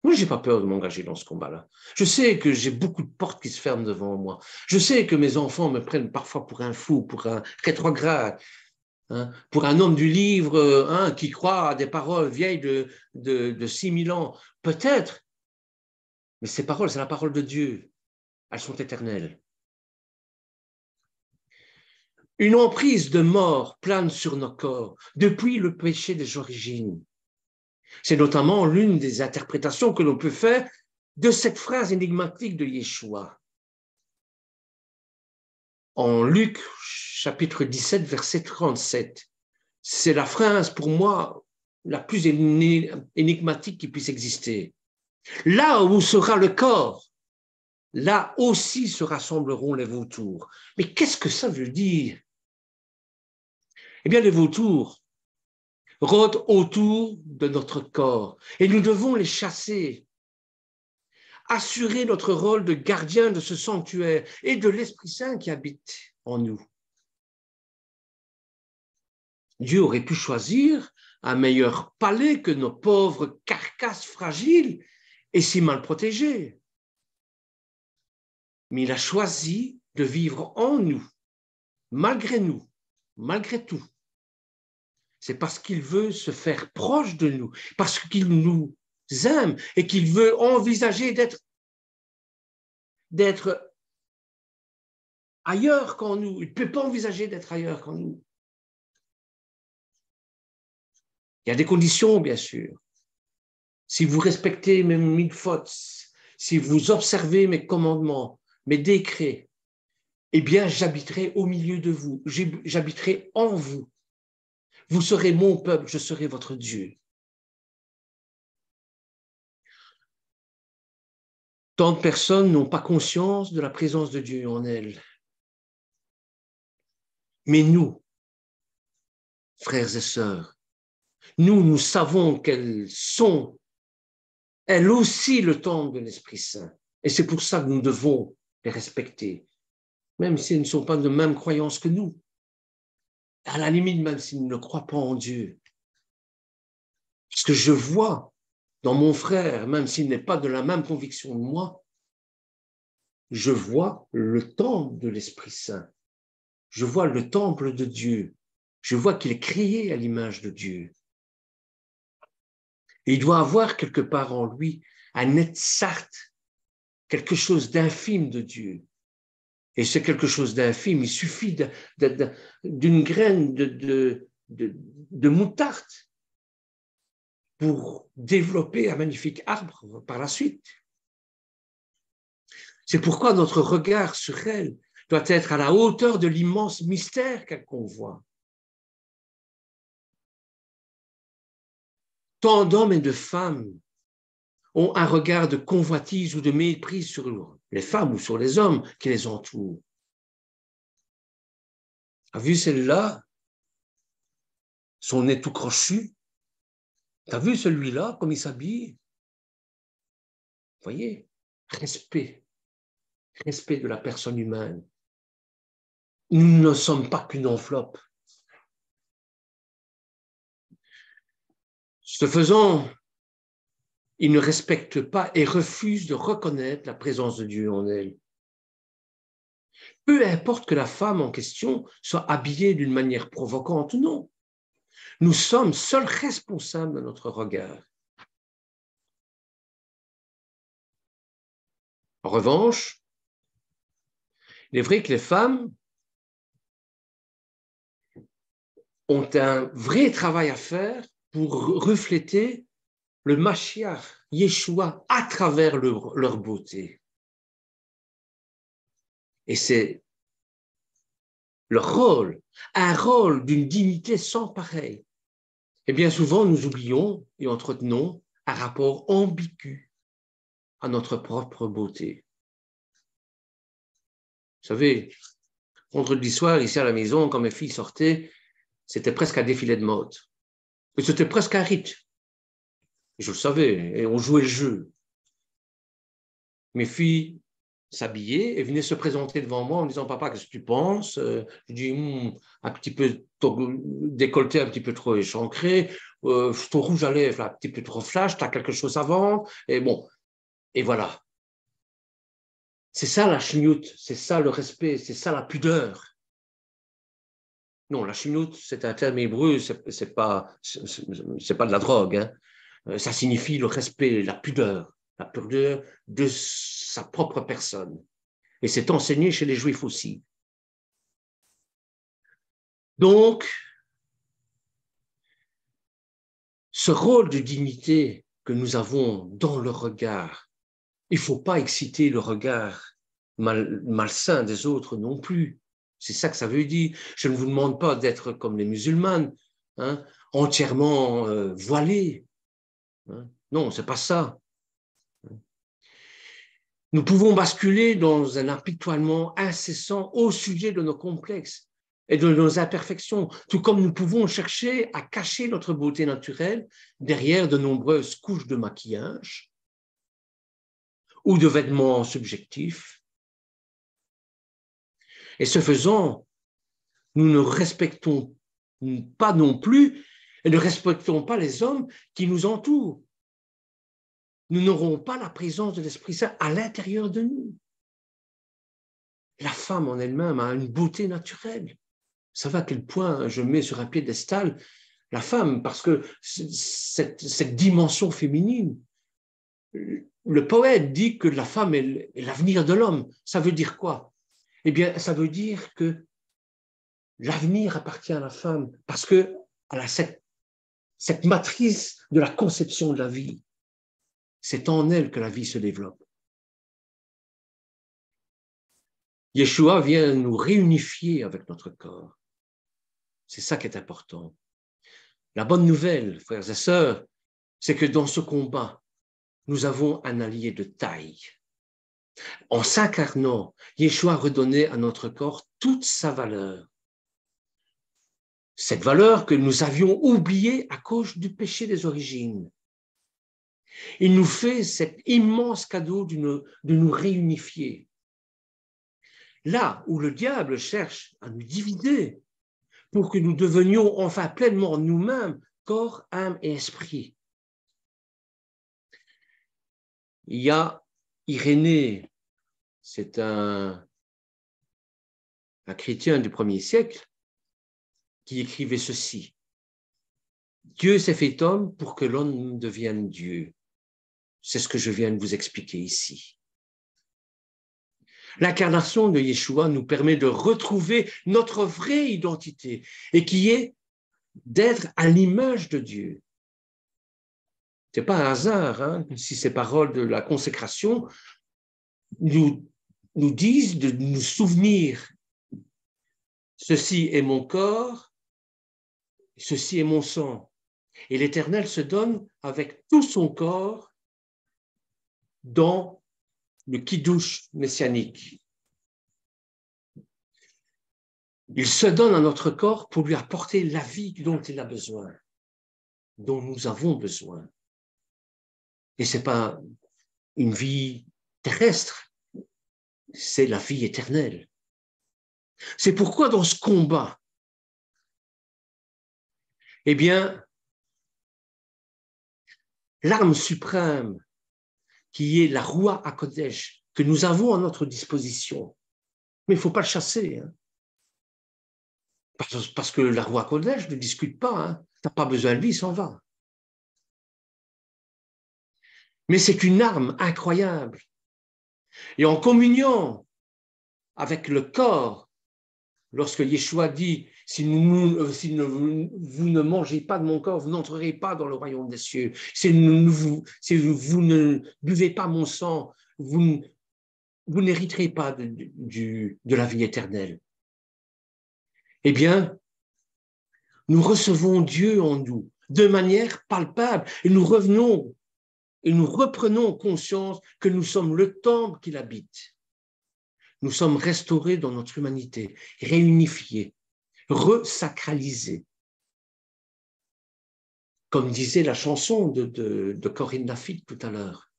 Moi, je n'ai pas peur de m'engager dans ce combat-là. Je sais que j'ai beaucoup de portes qui se ferment devant moi. Je sais que mes enfants me prennent parfois pour un fou, pour un rétrograde, pour un homme du livre qui croit à des paroles vieilles de 6000 ans. Peut-être, mais ces paroles, c'est la parole de Dieu. Elles sont éternelles. Une emprise de mort plane sur nos corps depuis le péché des origines. C'est notamment l'une des interprétations que l'on peut faire de cette phrase énigmatique de Yeshua. En Luc, chapitre 17, verset 37, c'est la phrase pour moi la plus énigmatique qui puisse exister. Là où sera le corps, là aussi se rassembleront les vautours. Mais qu'est-ce que ça veut dire? Eh bien, les vautours rôdent autour de notre corps et nous devons les chasser, assurer notre rôle de gardien de ce sanctuaire et de l'Esprit Saint qui habite en nous. Dieu aurait pu choisir un meilleur palais que nos pauvres carcasses fragiles et si mal protégées. Mais il a choisi de vivre en nous, malgré tout. C'est parce qu'il veut se faire proche de nous, parce qu'il nous aime et qu'il veut envisager d'être ailleurs qu'en nous. Il ne peut pas envisager d'être ailleurs qu'en nous. Il y a des conditions, bien sûr. Si vous respectez mes 1000 fautes, si vous observez mes commandements, mes décrets, eh bien, j'habiterai au milieu de vous, j'habiterai en vous. Vous serez mon peuple, je serai votre Dieu. Tant de personnes n'ont pas conscience de la présence de Dieu en elles. Mais nous, frères et sœurs, nous savons qu'elles sont, elles aussi, le temple de l'Esprit Saint. Et c'est pour ça que nous devons les respecter, même si elles ne sont pas de même croyance que nous. À la limite, même s'ils ne croient pas en Dieu. Parce que je vois dans mon frère, même s'il n'est pas de la même conviction que moi, je vois le temple de l'Esprit Saint. Je vois le temple de Dieu. Je vois qu'il est créé à l'image de Dieu. Et il doit avoir quelque part en lui un netzach, quelque chose d'infime de Dieu. Et c'est quelque chose d'infime. Il suffit d'une graine de moutarde pour développer un magnifique arbre par la suite. C'est pourquoi notre regard sur elle doit être à la hauteur de l'immense mystère qu'elle convoit. Tant d'hommes et de femmes ont un regard de convoitise ou de mépris sur les femmes ou sur les hommes qui les entourent. As vu celle-là? Son nez tout crochu. T'as vu celui-là, comme il s'habille? Vous voyez? Respect de la personne humaine. Nous ne sommes pas qu'une enveloppe. Ce faisant, ils ne respectent pas et refusent de reconnaître la présence de Dieu en elle. Peu importe que la femme en question soit habillée d'une manière provocante ou non. Nous sommes seuls responsables de notre regard. En revanche, il est vrai que les femmes ont un vrai travail à faire pour refléter le Mashiach, Yeshua, à travers leur beauté. Et c'est leur rôle, un rôle d'une dignité sans pareil. Et bien souvent, nous oublions et entretenons un rapport ambigu à notre propre beauté. Vous savez, vendredi soir, ici à la maison, quand mes filles sortaient, c'était presque un défilé de mode. Et c'était presque un rite. Je le savais, et on jouait le jeu. Mes filles s'habillaient et venaient se présenter devant moi en me disant « Papa, qu'est-ce que tu penses ?» Je dis un petit peu décolleté, un petit peu trop échancré, ton rouge à lèvres, un petit peu trop flash, tu as quelque chose à vendre. Et bon, et voilà. C'est ça la chignoute, c'est ça le respect, c'est ça la pudeur. Non, la chignoute, c'est un terme hébreu, c'est pas de la drogue. Hein. Ça signifie le respect, la pudeur de sa propre personne. Et c'est enseigné chez les Juifs aussi. Donc, ce rôle de dignité que nous avons dans le regard, il ne faut pas exciter le regard malsain des autres non plus. C'est ça que ça veut dire. Je ne vous demande pas d'être comme les musulmanes, hein, entièrement voilés. Hein. Non, ce n'est pas ça. Nous pouvons basculer dans un apitoiement incessant au sujet de nos complexes. et de nos imperfections, tout comme nous pouvons chercher à cacher notre beauté naturelle derrière de nombreuses couches de maquillage ou de vêtements subjectifs. Et ce faisant, nous ne respectons pas non plus et ne respectons pas les hommes qui nous entourent. Nous n'aurons pas la présence de l'Esprit Saint à l'intérieur de nous. La femme en elle-même a une beauté naturelle. Vous savez à quel point je mets sur un piédestal la femme, parce que cette dimension féminine, le poète dit que la femme est l'avenir de l'homme. Ça veut dire quoi? Eh bien, ça veut dire que l'avenir appartient à la femme, parce qu'elle a cette matrice de la conception de la vie. C'est en elle que la vie se développe. Yeshua vient nous réunifier avec notre corps. C'est ça qui est important. La bonne nouvelle, frères et sœurs, c'est que dans ce combat, nous avons un allié de taille. En s'incarnant, Yeshua redonnait à notre corps toute sa valeur. Cette valeur que nous avions oubliée à cause du péché des origines. Il nous fait cet immense cadeau de nous réunifier. Là où le diable cherche à nous diviser pour que nous devenions enfin pleinement nous-mêmes, corps, âme et esprit. Il y a Irénée, c'est un chrétien du 1er siècle, qui écrivait ceci. Dieu s'est fait homme pour que l'homme devienne Dieu. C'est ce que je viens de vous expliquer ici. L'incarnation de Yeshua nous permet de retrouver notre vraie identité et qui est d'être à l'image de Dieu. Ce n'est pas un hasard hein, si ces paroles de la consécration nous disent de nous souvenir. Ceci est mon corps, ceci est mon sang. Et l'Éternel se donne avec tout son corps dans le kiddush messianique. Il se donne à notre corps pour lui apporter la vie dont il a besoin, dont nous avons besoin. Et ce n'est pas une vie terrestre, c'est la vie éternelle. C'est pourquoi dans ce combat, eh bien, l'arme suprême qui est la Roua HaKodesh, que nous avons à notre disposition. Mais il ne faut pas le chasser. Hein. Parce que la Roua HaKodesh ne discute pas. Hein. Tu n'as pas besoin de lui, il s'en va. Mais c'est une arme incroyable. Et en communion avec le corps, lorsque Yeshua dit « Si vous ne mangez pas de mon corps, vous n'entrerez pas dans le royaume des cieux. Si vous ne buvez pas mon sang, vous n'hériterez pas de la vie éternelle. » Eh bien, nous recevons Dieu en nous de manière palpable et nous revenons et nous reprenons conscience que nous sommes le temple qu'il habite. Nous sommes restaurés dans notre humanité, réunifiés, resacralisés. Comme disait la chanson de Corinne Lafitte tout à l'heure.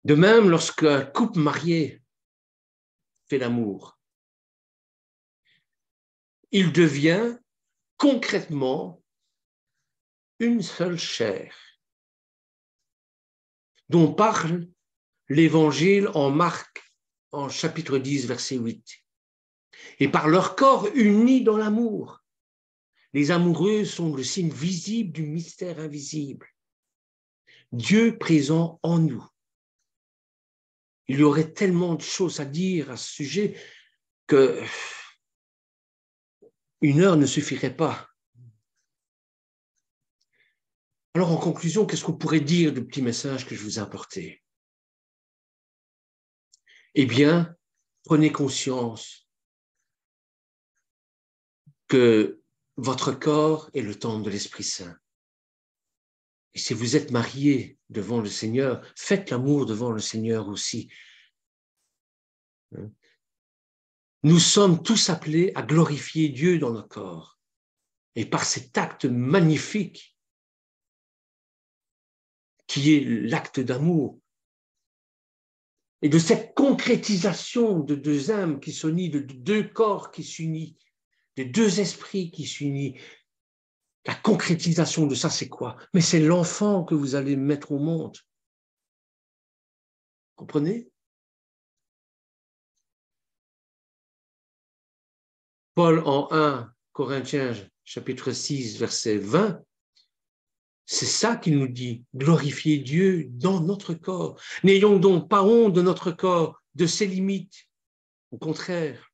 De même, lorsqu'un couple marié fait l'amour, il devient concrètement une seule chair, dont parle l'Évangile en Marc, en chapitre 10, verset 8. Et par leur corps unis dans l'amour, les amoureux sont le signe visible du mystère invisible. Dieu présent en nous. Il y aurait tellement de choses à dire à ce sujet que une heure ne suffirait pas. Alors, en conclusion, qu'est-ce qu'on pourrait dire du petit message que je vous ai apporté? Eh bien, prenez conscience que votre corps est le temple de l'Esprit Saint. Et si vous êtes mariés devant le Seigneur, faites l'amour devant le Seigneur aussi. Nous sommes tous appelés à glorifier Dieu dans nos corps. Et par cet acte magnifique, qui est l'acte d'amour, et de cette concrétisation de deux âmes qui s'unissent, de deux corps qui s'unissent, de deux esprits qui s'unissent, la concrétisation de ça, c'est quoi? Mais c'est l'enfant que vous allez mettre au monde. Comprenez? Paul en 1 Corinthiens chapitre 6 verset 20, c'est ça qu'il nous dit, glorifier Dieu dans notre corps. N'ayons donc pas honte de notre corps, de ses limites. Au contraire,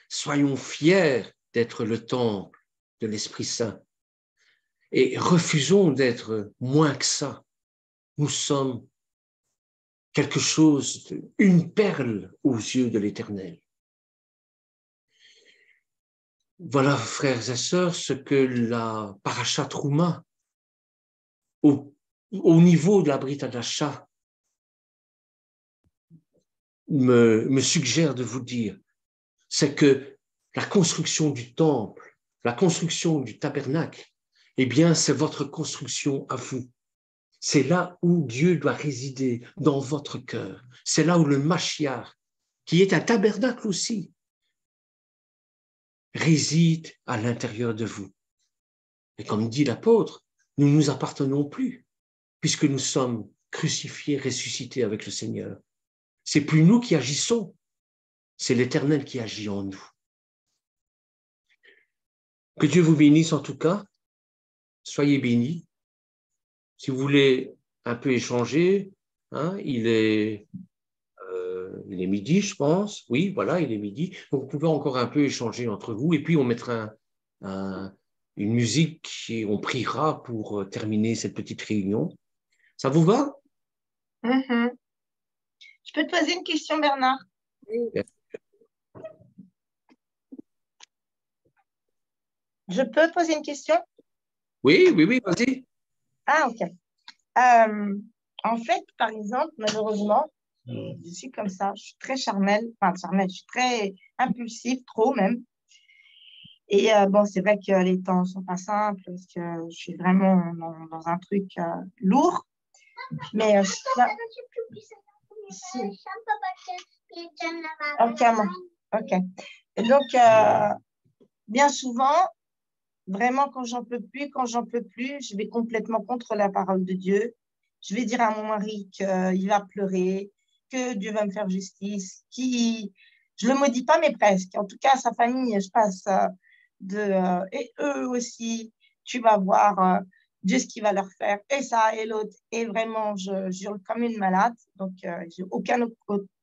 soyons fiers d'être le temple de l'Esprit Saint et refusons d'être moins que ça. Nous sommes quelque chose, une perle aux yeux de l'Éternel. Voilà, frères et sœurs, ce que la Parashat Trouma, au niveau de la Brit Hadasha, me suggère de vous dire, c'est que la construction du temple, la construction du tabernacle, eh bien, c'est votre construction à vous. C'est là où Dieu doit résider, dans votre cœur. C'est là où le Mashiach, qui est un tabernacle aussi, réside à l'intérieur de vous. Et comme dit l'apôtre, nous ne nous appartenons plus, puisque nous sommes crucifiés, ressuscités avec le Seigneur. C'est plus nous qui agissons, c'est l'Éternel qui agit en nous. Que Dieu vous bénisse en tout cas. Soyez bénis. Si vous voulez un peu échanger, hein, il est midi, je pense. Oui, voilà, il est midi. Donc, vous pouvez encore un peu échanger entre vous. Et puis, on mettra une musique et on priera pour terminer cette petite réunion. Ça vous va? Je peux te poser une question, Bernard? Oui. Je peux poser une question? Oui, vas-y. Ah, ok. En fait, par exemple, malheureusement, je suis comme ça, je suis très charnelle, je suis très impulsive, trop même. Et bon, c'est vrai que les temps ne sont pas simples, parce que je suis vraiment dans un truc lourd. Mais ça... Ok. Et donc, bien souvent, vraiment, quand j'en peux plus, je vais complètement contre la parole de Dieu. Je vais dire à mon mari qu'il va pleurer, que Dieu va me faire justice, je le maudis pas, mais presque. En tout cas, sa famille, je passe et eux aussi, tu vas voir Dieu ce qu'il va leur faire, et ça, et l'autre. Et vraiment, je jure comme une malade. Donc, j'ai aucun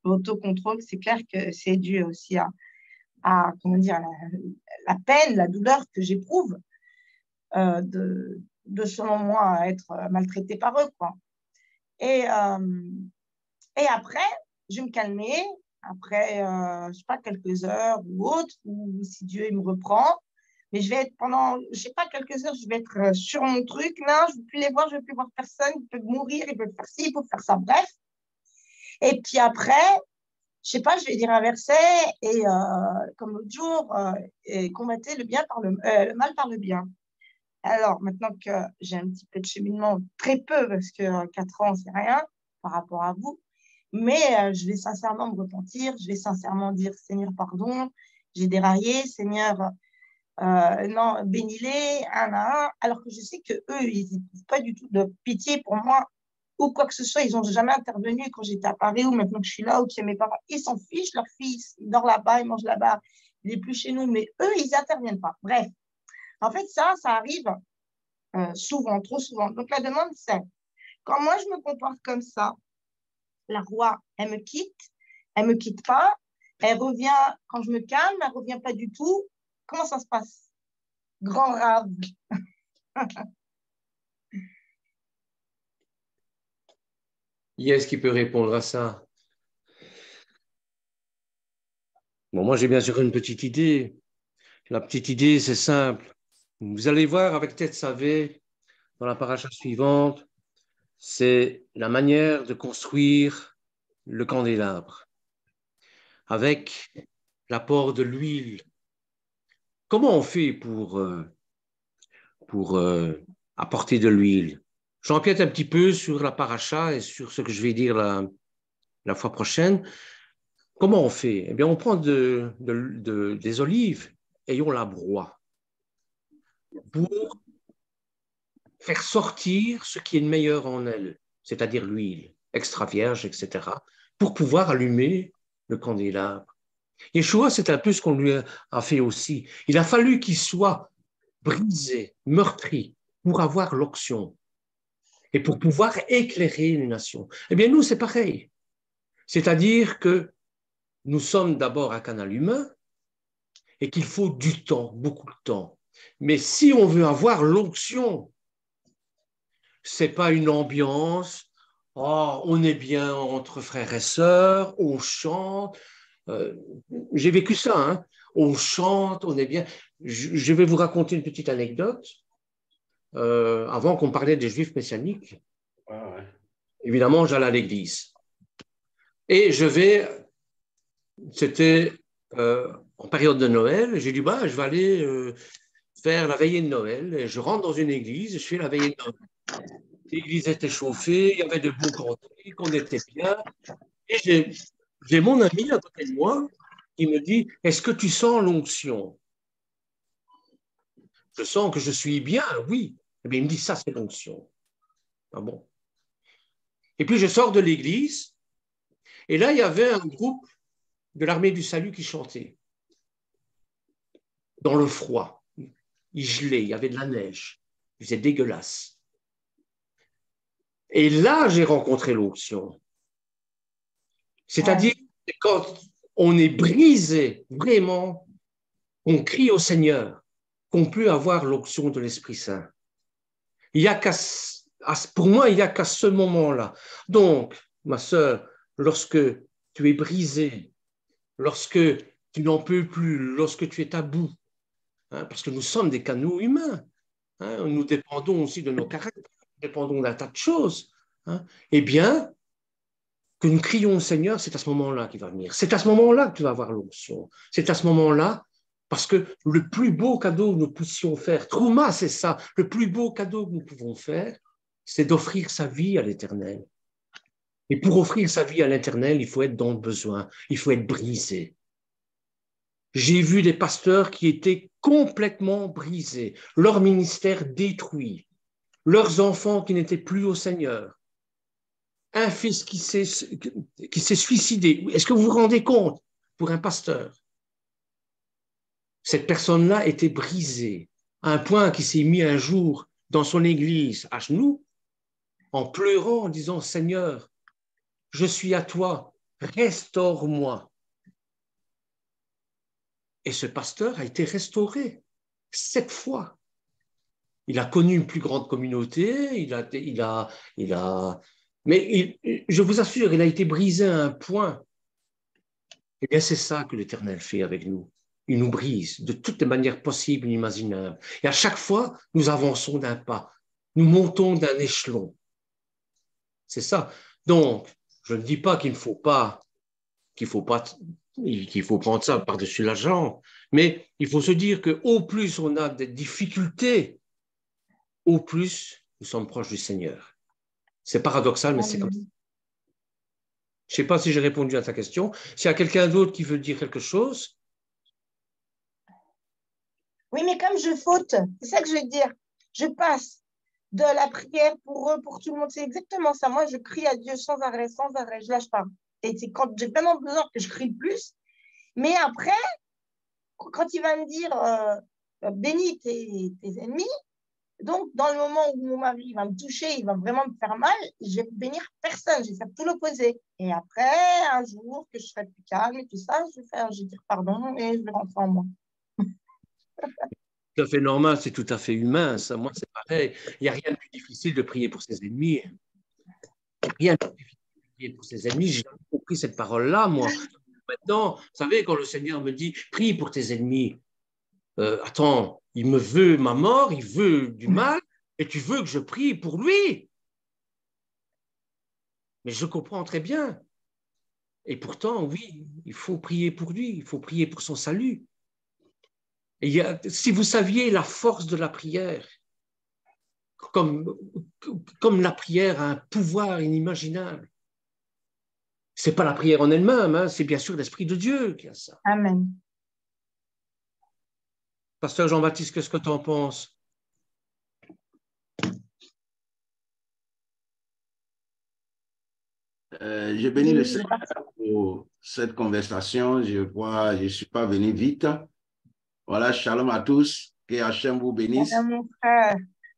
autocontrôle. C'est clair que c'est dû aussi comment dire, la peine, la douleur que j'éprouve de selon moi, être maltraitée par eux, quoi. Et après, je vais me calmer. Après, je sais pas, quelques heures ou autres, ou si Dieu il me reprend. Mais je vais être pendant, je sais pas, quelques heures, je vais être sur mon truc. Là, je ne veux plus les voir, je ne veux plus voir personne. Ils peuvent mourir, ils peuvent faire ci, ils peuvent faire ça, bref. Et puis après, je sais pas, je vais dire un verset et comme l'autre jour, et combattez le mal par le bien. Alors, maintenant que j'ai un petit peu de cheminement, très peu, parce que 4 ans, c'est rien par rapport à vous, mais je vais sincèrement me repentir, je vais sincèrement dire, Seigneur, pardon, j'ai déraillé, Seigneur, non, bénis-les, un à un, alors que je sais qu'eux, ils n'ont pas du tout de pitié pour moi, ou quoi que ce soit, ils n'ont jamais intervenu quand j'étais à Paris, ou maintenant que je suis là, ou qu'il y a mes parents, ils s'en fichent, leur fils, il dort là-bas, il mange là-bas, il n'est plus chez nous, mais eux, ils n'interviennent pas. Bref, en fait, ça arrive souvent, trop souvent. Donc, la demande, c'est, quand moi, je me comporte comme ça, la roi, elle me quitte pas, elle revient quand je me calme, elle revient pas du tout. Comment ça se passe? Grand rave. Est-ce qui peut répondre à ça? Bon, moi, j'ai bien sûr une petite idée. La petite idée, c'est simple. Vous allez voir avec Tête Savé, dans la paracha suivante, c'est la manière de construire le candélabre avec l'apport de l'huile. Comment on fait pour apporter de l'huile? J'empiète un petit peu sur la paracha et sur ce que je vais dire la fois prochaine. Comment on fait? Eh bien, on prend des olives et on la broie pour faire sortir ce qui est le meilleur en elle, c'est-à-dire l'huile extra vierge, etc., pour pouvoir allumer le candélabre. Yeshua, c'est un peu ce qu'on lui a fait aussi. Il a fallu qu'il soit brisé, meurtri, pour avoir l'onction et pour pouvoir éclairer une nation. Eh bien, nous, c'est pareil. C'est-à-dire que nous sommes d'abord un canal humain et qu'il faut du temps, beaucoup de temps. Mais si on veut avoir l'onction, c'est pas une ambiance, oh, on est bien entre frères et sœurs, on chante. J'ai vécu ça, hein. On chante, on est bien. Je vais vous raconter une petite anecdote. Avant qu'on parlait des juifs messianiques, évidemment, j'allais à l'église. Et c'était en période de Noël, j'ai dit, bah, je vais aller faire la veillée de Noël. Et je rentre dans une église, je fais la veillée de Noël. L'église était chauffée, il y avait de beaux cantiques, on était bien. Et j'ai mon ami à côté de moi qui me dit, est-ce que tu sens l'onction? Je sens que je suis bien, oui. Eh bien, il me dit, ça, c'est l'onction. Ah bon? Et puis, je sors de l'église, et là, il y avait un groupe de l'armée du salut qui chantait dans le froid. Il gelait, il y avait de la neige. Il faisait dégueulasse. Et là, j'ai rencontré l'onction. C'est-à-dire que quand on est brisé, vraiment, on crie au Seigneur, qu'on peut avoir l'onction de l'Esprit Saint. Pour moi, il n'y a qu'à ce moment-là. Donc, ma sœur, lorsque tu es brisé, lorsque tu n'en peux plus, lorsque tu es à bout, hein, parce que nous sommes des canaux humains, hein, nous dépendons aussi de nos caractères, nous dépendons d'un tas de choses, hein, eh bien, que nous crions au Seigneur, c'est à ce moment-là qu'il va venir. C'est à ce moment-là que tu vas avoir l'onction. C'est à ce moment-là, parce que le plus beau cadeau que nous puissions faire, Trouma, c'est ça, le plus beau cadeau que nous pouvons faire, c'est d'offrir sa vie à l'Éternel. Et pour offrir sa vie à l'Éternel, il faut être dans le besoin, il faut être brisé. J'ai vu des pasteurs qui étaient complètement brisés, leur ministère détruit, leurs enfants qui n'étaient plus au Seigneur, un fils qui s'est suicidé. Est-ce que vous vous rendez compte pour un pasteur? Cette personne-là était brisée à un point qu'il s'est mis un jour dans son église à genoux en pleurant, en disant « Seigneur, je suis à toi, restaure-moi ». Et ce pasteur a été restauré 7 fois. Il a connu une plus grande communauté, mais je vous assure, il a été brisé à un point. Eh bien, c'est ça que l'Éternel fait avec nous. Il nous brise de toutes les manières possibles et imaginables. Et à chaque fois, nous avançons d'un pas. Nous montons d'un échelon. C'est ça. Donc, je ne dis pas qu'il faut prendre ça par-dessus la jambe, mais il faut se dire qu'au plus on a des difficultés, au plus nous sommes proches du Seigneur. C'est paradoxal, mais c'est comme ça. Je ne sais pas si j'ai répondu à ta question. S'il y a quelqu'un d'autre qui veut dire quelque chose. Oui, mais comme je faute, c'est ça que je veux dire. Je passe de la prière pour eux, pour tout le monde. C'est exactement ça. Moi, je crie à Dieu sans arrêt, sans arrêt. Je ne lâche pas. Et c'est quand j'ai vraiment besoin que je crie le plus. Mais après, quand il va me dire bénis tes ennemis, donc dans le moment où mon mari va me toucher, il va vraiment me faire mal, je vais bénir personne, je vais faire tout l'opposé. Et après, un jour que je serai plus calme et tout ça, je vais dire pardon et je vais rentrer en moi. Tout à fait normal, c'est tout à fait humain. Ça, moi, c'est pareil. Il n'y a rien de plus difficile de prier pour ses ennemis. Il n'y a rien de plus difficile de prier pour ses ennemis. J'ai jamais compris cette parole-là, moi. Maintenant, vous savez, quand le Seigneur me dit prie pour tes ennemis, attends, il me veut ma mort, il veut du mal, Et tu veux que je prie pour lui. Mais je comprends très bien. Et pourtant, oui, il faut prier pour lui, il faut prier pour son salut. Et si vous saviez la force de la prière, comme la prière a un pouvoir inimaginable. Ce n'est pas la prière en elle-même, hein, c'est bien sûr l'Esprit de Dieu qui a ça. Amen. Pasteur Jean-Baptiste, qu'est-ce que tu en penses? Je bénis le Seigneur pour cette conversation. Je ne suis pas venu vite. Voilà, shalom à tous. Que Hachem vous bénisse. Mon frère.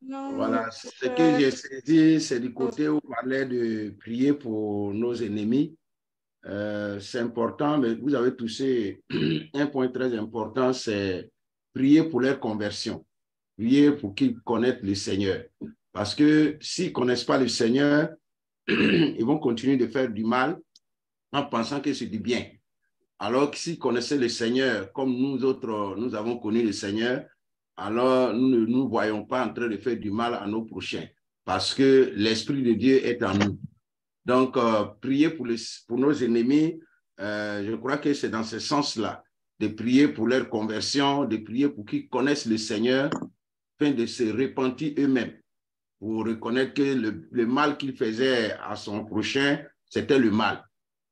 Voilà, ce que j'ai saisi, c'est du côté où on parlait de prier pour nos ennemis. C'est important, mais vous avez touché un point très important, c'est prier pour leur conversion. Prier pour qu'ils connaissent le Seigneur. Parce que s'ils ne connaissent pas le Seigneur, ils vont continuer de faire du mal en pensant que c'est du bien. Alors que s'ils connaissaient le Seigneur, comme nous autres, nous avons connu le Seigneur, alors nous ne nous voyons pas en train de faire du mal à nos prochains, parce que l'Esprit de Dieu est en nous. Donc, prier pour nos ennemis, je crois que c'est dans ce sens-là, de prier pour leur conversion, de prier pour qu'ils connaissent le Seigneur, afin de se repentir eux-mêmes, pour reconnaître que le mal qu'il faisait à son prochain, c'était le mal.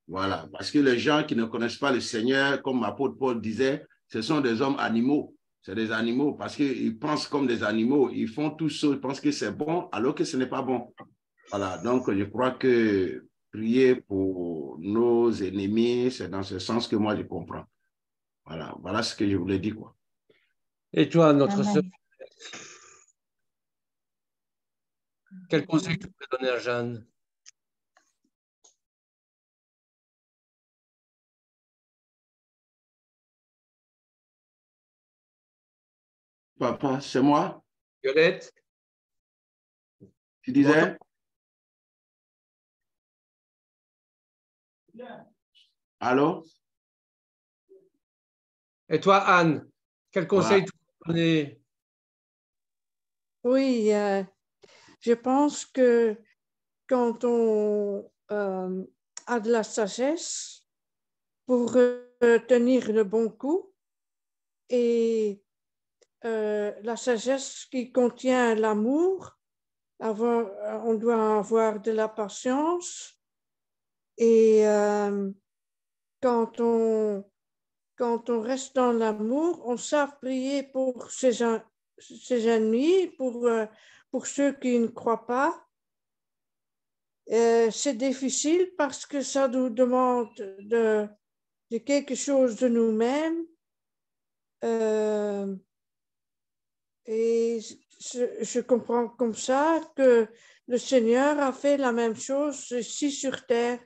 Voilà, parce que les gens qui ne connaissent pas le Seigneur, comme l'apôtre Paul disait, ce sont des hommes animaux. C'est des animaux parce qu'ils pensent comme des animaux. Ils font tout ça, ils pensent que c'est bon alors que ce n'est pas bon. Voilà, donc je crois que prier pour nos ennemis, c'est dans ce sens que moi je comprends. Voilà, voilà ce que je voulais dire, quoi. Et toi, notre sœur, quel conseil tu peux donner à Jeanne? Papa, c'est moi? Violette? Tu disais? Allô? Et toi, Anne, quel conseil tu peux donner? Oui, je pense que quand on a de la sagesse pour tenir le bon coup et la sagesse qui contient l'amour, on doit avoir de la patience et quand on reste dans l'amour, on sait prier pour ses ennemis, pour ceux qui ne croient pas. C'est difficile parce que ça nous demande de quelque chose de nous-mêmes. Et je comprends comme ça que le Seigneur a fait la même chose ici sur terre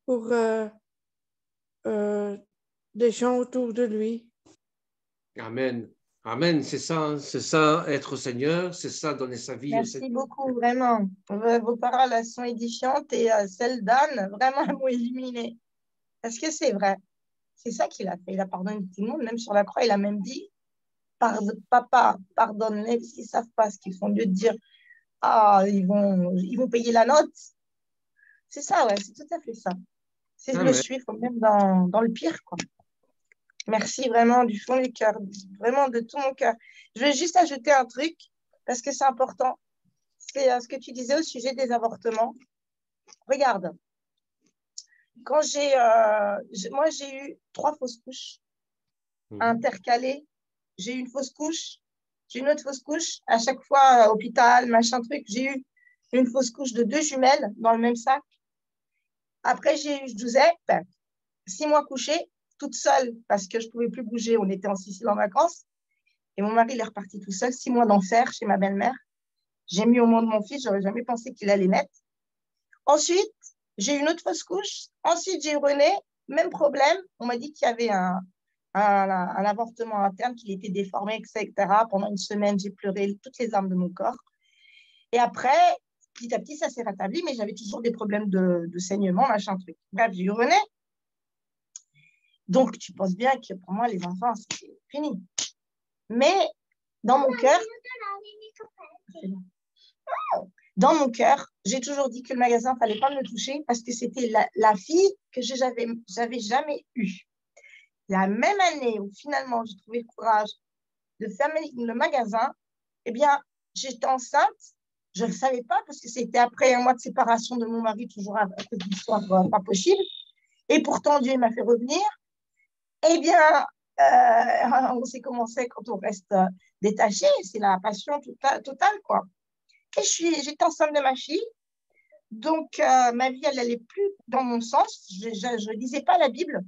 pour des gens autour de lui. Amen. Amen, c'est ça, être au Seigneur, c'est ça, donner sa vie au Seigneur. Merci beaucoup, vraiment. Vos paroles, elles sont édifiantes et celles d'Anne, vraiment, elles m'ont illuminée. Parce que c'est vrai. C'est ça qu'il a fait. Il a pardonné tout le monde, même sur la croix, il a même dit, papa, pardonne-les, parce qu'ils ne savent pas ce qu'ils font. Lieu de dire, ah, ils vont payer la note. C'est ça, ouais, c'est tout à fait ça. C'est le suivre, même dans le pire, quoi. Merci vraiment du fond du cœur, vraiment de tout mon cœur. Je vais juste ajouter un truc, parce que c'est important. C'est ce que tu disais au sujet des avortements. Regarde, quand moi, j'ai eu 3 fausses couches intercalées. J'ai eu une fausse couche, j'ai eu une autre fausse couche. À chaque fois, hôpital, machin truc, j'ai eu une fausse couche de 2 jumelles dans le même sac. Après, j'ai eu Giuseppe, 6 mois couchée, toute seule, parce que je ne pouvais plus bouger. On était en Sicile en vacances. Et mon mari, il est reparti tout seul, 6 mois d'enfer chez ma belle-mère. J'ai mis au monde mon fils, je n'aurais jamais pensé qu'il allait naître. Ensuite, j'ai eu une autre fausse couche. Ensuite, j'ai eu René, même problème. On m'a dit qu'il y avait un avortement interne, qu'il était déformé, etc. Pendant une semaine, j'ai pleuré toutes les larmes de mon corps. Et après, petit à petit, ça s'est rétabli, mais j'avais toujours des problèmes de saignement, machin truc. Bref, j'ai eu René. Donc, tu penses bien que pour moi, les enfants, c'est fini. Mais dans mon cœur, Dans mon cœur, j'ai toujours dit que le magasin, il ne fallait pas me le toucher parce que c'était la fille que je n'avais jamais eue. La même année où finalement j'ai trouvé le courage de fermer le magasin, eh bien, j'étais enceinte. Je ne le savais pas parce que c'était après un mois de séparation de mon mari, toujours à cause d'histoire pas possible. Et pourtant, Dieu m'a fait revenir. Eh bien, on sait comment c'est quand on reste détaché. C'est la passion totale, quoi. Et j'étais enceinte de ma fille. Donc, ma vie, elle n'allait plus dans mon sens. Je ne lisais pas la Bible,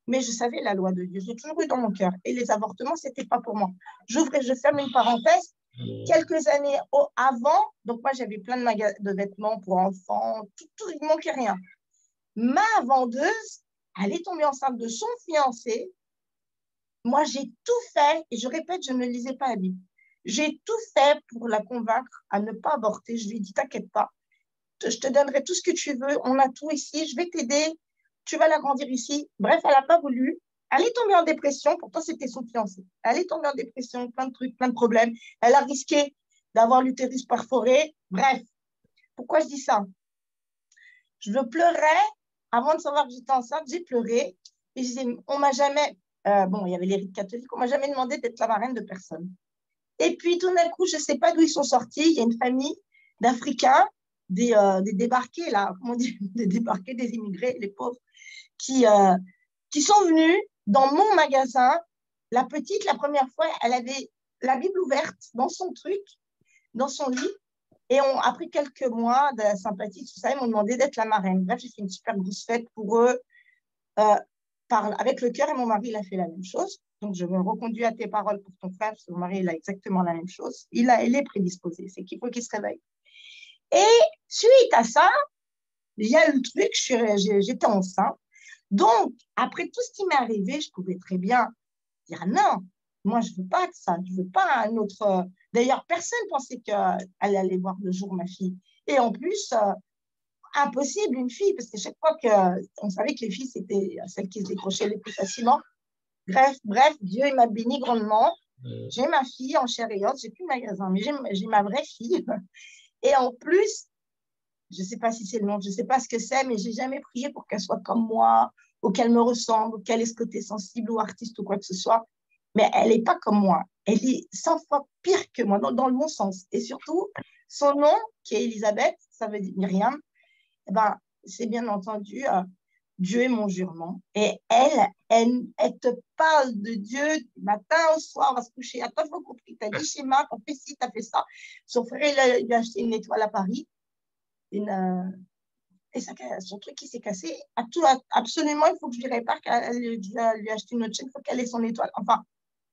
mais je savais la loi de Dieu. J'ai toujours eu dans mon cœur. Et les avortements, ce n'était pas pour moi. Je ferme une parenthèse. Quelques années avant, donc moi, j'avais plein de vêtements pour enfants. Tout, il ne manquait rien. Ma vendeuse, elle est tombée enceinte de son fiancé. Moi, j'ai tout fait, et je répète, je ne lisais pas la Bible. J'ai tout fait pour la convaincre à ne pas avorter. Je lui ai dit, t'inquiète pas, je te donnerai tout ce que tu veux, on a tout ici, je vais t'aider, tu vas la grandir ici. Bref, elle n'a pas voulu. Elle est tombée en dépression, pourtant c'était son fiancé. Elle est tombée en dépression, plein de trucs, plein de problèmes. Elle a risqué d'avoir l'utérus perforé. Bref, pourquoi je dis ça? Je pleurais, avant de savoir que j'étais enceinte, j'ai pleuré. Et je disais, on m'a jamais, il y avait les rites catholiques, on m'a jamais demandé d'être la marraine de personne. Et puis tout d'un coup, je ne sais pas d'où ils sont sortis, il y a une famille d'Africains, des débarqués, là, comment dire, des débarqués, des immigrés, les pauvres, qui sont venus dans mon magasin. La petite, la première fois, elle avait la Bible ouverte dans son truc, dans son lit. Et après quelques mois de sympathie, tout ça, ils m'ont demandé d'être la marraine. Bref, j'ai fait une super grosse fête pour eux, avec le cœur, et mon mari, il a fait la même chose. Donc, je me reconduis à tes paroles pour ton frère, parce que mon mari, il a exactement la même chose. Il est prédisposé, c'est qu'il faut qu'il se réveille. Et suite à ça, il y a le truc, j'étais enceinte. Donc, après tout ce qui m'est arrivé, je pouvais très bien dire non, moi, je ne veux pas de ça, je ne veux pas un autre. D'ailleurs, personne ne pensait qu'elle allait voir le jour, ma fille. Et en plus, impossible, une fille, parce que chaque fois qu'on savait que les filles, c'était celles qui se décrochaient les plus facilement. Bref, Dieu m'a béni grandement. J'ai ma fille en chair et os, j'ai plus de magasin, mais j'ai ma vraie fille. Et en plus, je ne sais pas si c'est le nom, je ne sais pas ce que c'est, mais je n'ai jamais prié pour qu'elle soit comme moi, ou qu'elle me ressemble, ou qu'elle ait ce côté sensible ou artiste ou quoi que ce soit. Mais elle n'est pas comme moi. Elle est 100 fois pire que moi, dans le bon sens. Et surtout, son nom, qui est Elisabeth, ça veut dire Myriam, eh ben, c'est bien entendu Dieu est mon jurement. Et elle te parle de Dieu du matin au soir, on va se coucher. Attends, il faut compris. Tu as dit schéma, tu as fait ci, tu as fait ça. Son frère, il a acheté une étoile à Paris. Et son truc qui s'est cassé. Absolument, il faut que je lui répare qu'elle lui a acheté une autre chaîne, il faut qu'elle ait son étoile. Enfin,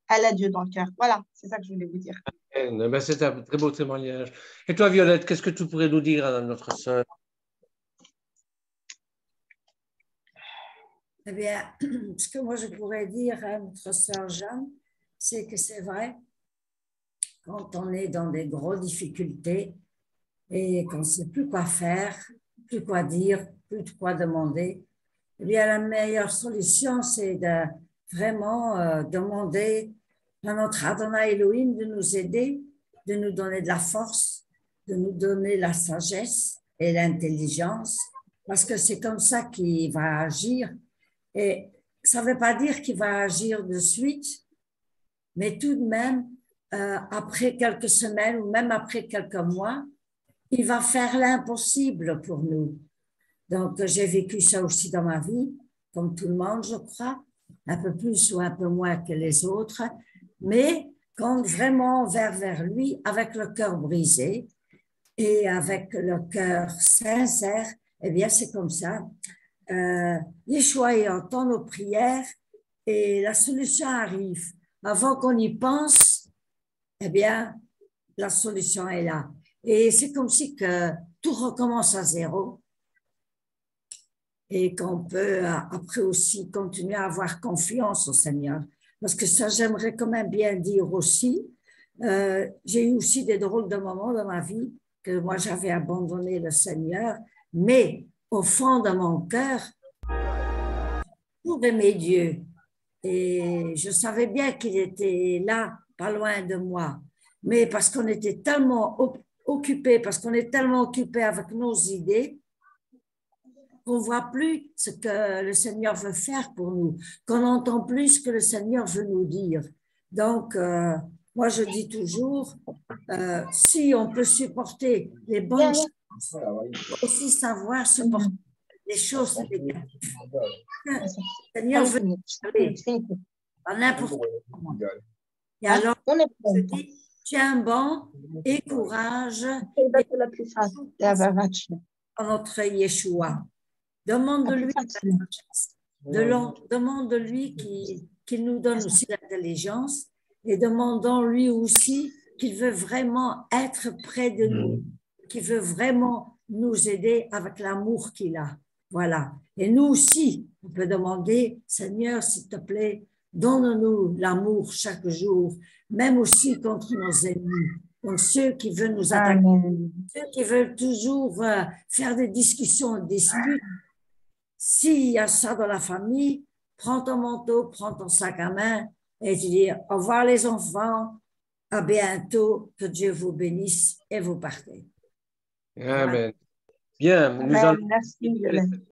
elle a Dieu dans le cœur. Voilà, c'est ça que je voulais vous dire. Ben, c'est un très beau témoignage. Et toi, Violette, qu'est-ce que tu pourrais nous dire à notre sœur? Eh bien, ce que moi je pourrais dire à notre sœur Jeanne, c'est que c'est vrai, quand on est dans des grosses difficultés et qu'on ne sait plus quoi faire, plus quoi dire, plus de quoi demander, eh bien, la meilleure solution, c'est de vraiment demander à notre Adonai Elohim de nous aider, de nous donner de la force, de nous donner la sagesse et l'intelligence, parce que c'est comme ça qu'il va agir. Et ça ne veut pas dire qu'il va agir de suite, mais tout de même, après quelques semaines ou même après quelques mois, il va faire l'impossible pour nous. Donc, j'ai vécu ça aussi dans ma vie, comme tout le monde, je crois, un peu plus ou un peu moins que les autres, mais quand vraiment on va vers lui, avec le cœur brisé et avec le cœur sincère, eh bien, c'est comme ça. Yeshua entend nos prières et la solution arrive. Avant qu'on y pense, eh bien, la solution est là. Et c'est comme si que tout recommence à zéro et qu'on peut après aussi continuer à avoir confiance au Seigneur. Parce que ça, j'aimerais quand même bien dire aussi, j'ai eu aussi des drôles de moments dans ma vie que moi, j'avais abandonné le Seigneur, mais au fond de mon cœur, pour aimer Dieu. Et je savais bien qu'il était là, pas loin de moi. mais parce qu'on était tellement occupés, parce qu'on est tellement occupés avec nos idées, qu'on ne voit plus ce que le Seigneur veut faire pour nous, qu'on n'entend plus ce que le Seigneur veut nous dire. Donc, moi, je dis toujours, si on peut supporter les bonnes choses, il faut aussi savoir supporter les choses négatives. Le Seigneur veut nous parler à n'importe quel moment. Et alors, je dis, tiens bon et courage à notre Yeshua. Demande de lui demande de lui qu'il nous donne aussi l'intelligence et demandons-lui aussi qu'il veut vraiment être près de nous, qu'il veut vraiment nous aider avec l'amour qu'il a. Voilà. Et nous aussi, on peut demander, Seigneur, s'il te plaît, donne-nous l'amour chaque jour, même aussi contre nos ennemis, contre ceux qui veulent nous attaquer, ceux qui veulent toujours faire des discussions, des disputes. S'il y a ça dans la famille, prends ton manteau, prends ton sac à main et tu dis au revoir les enfants, à bientôt, que Dieu vous bénisse et vous partez. Amen. Bien, nous allons...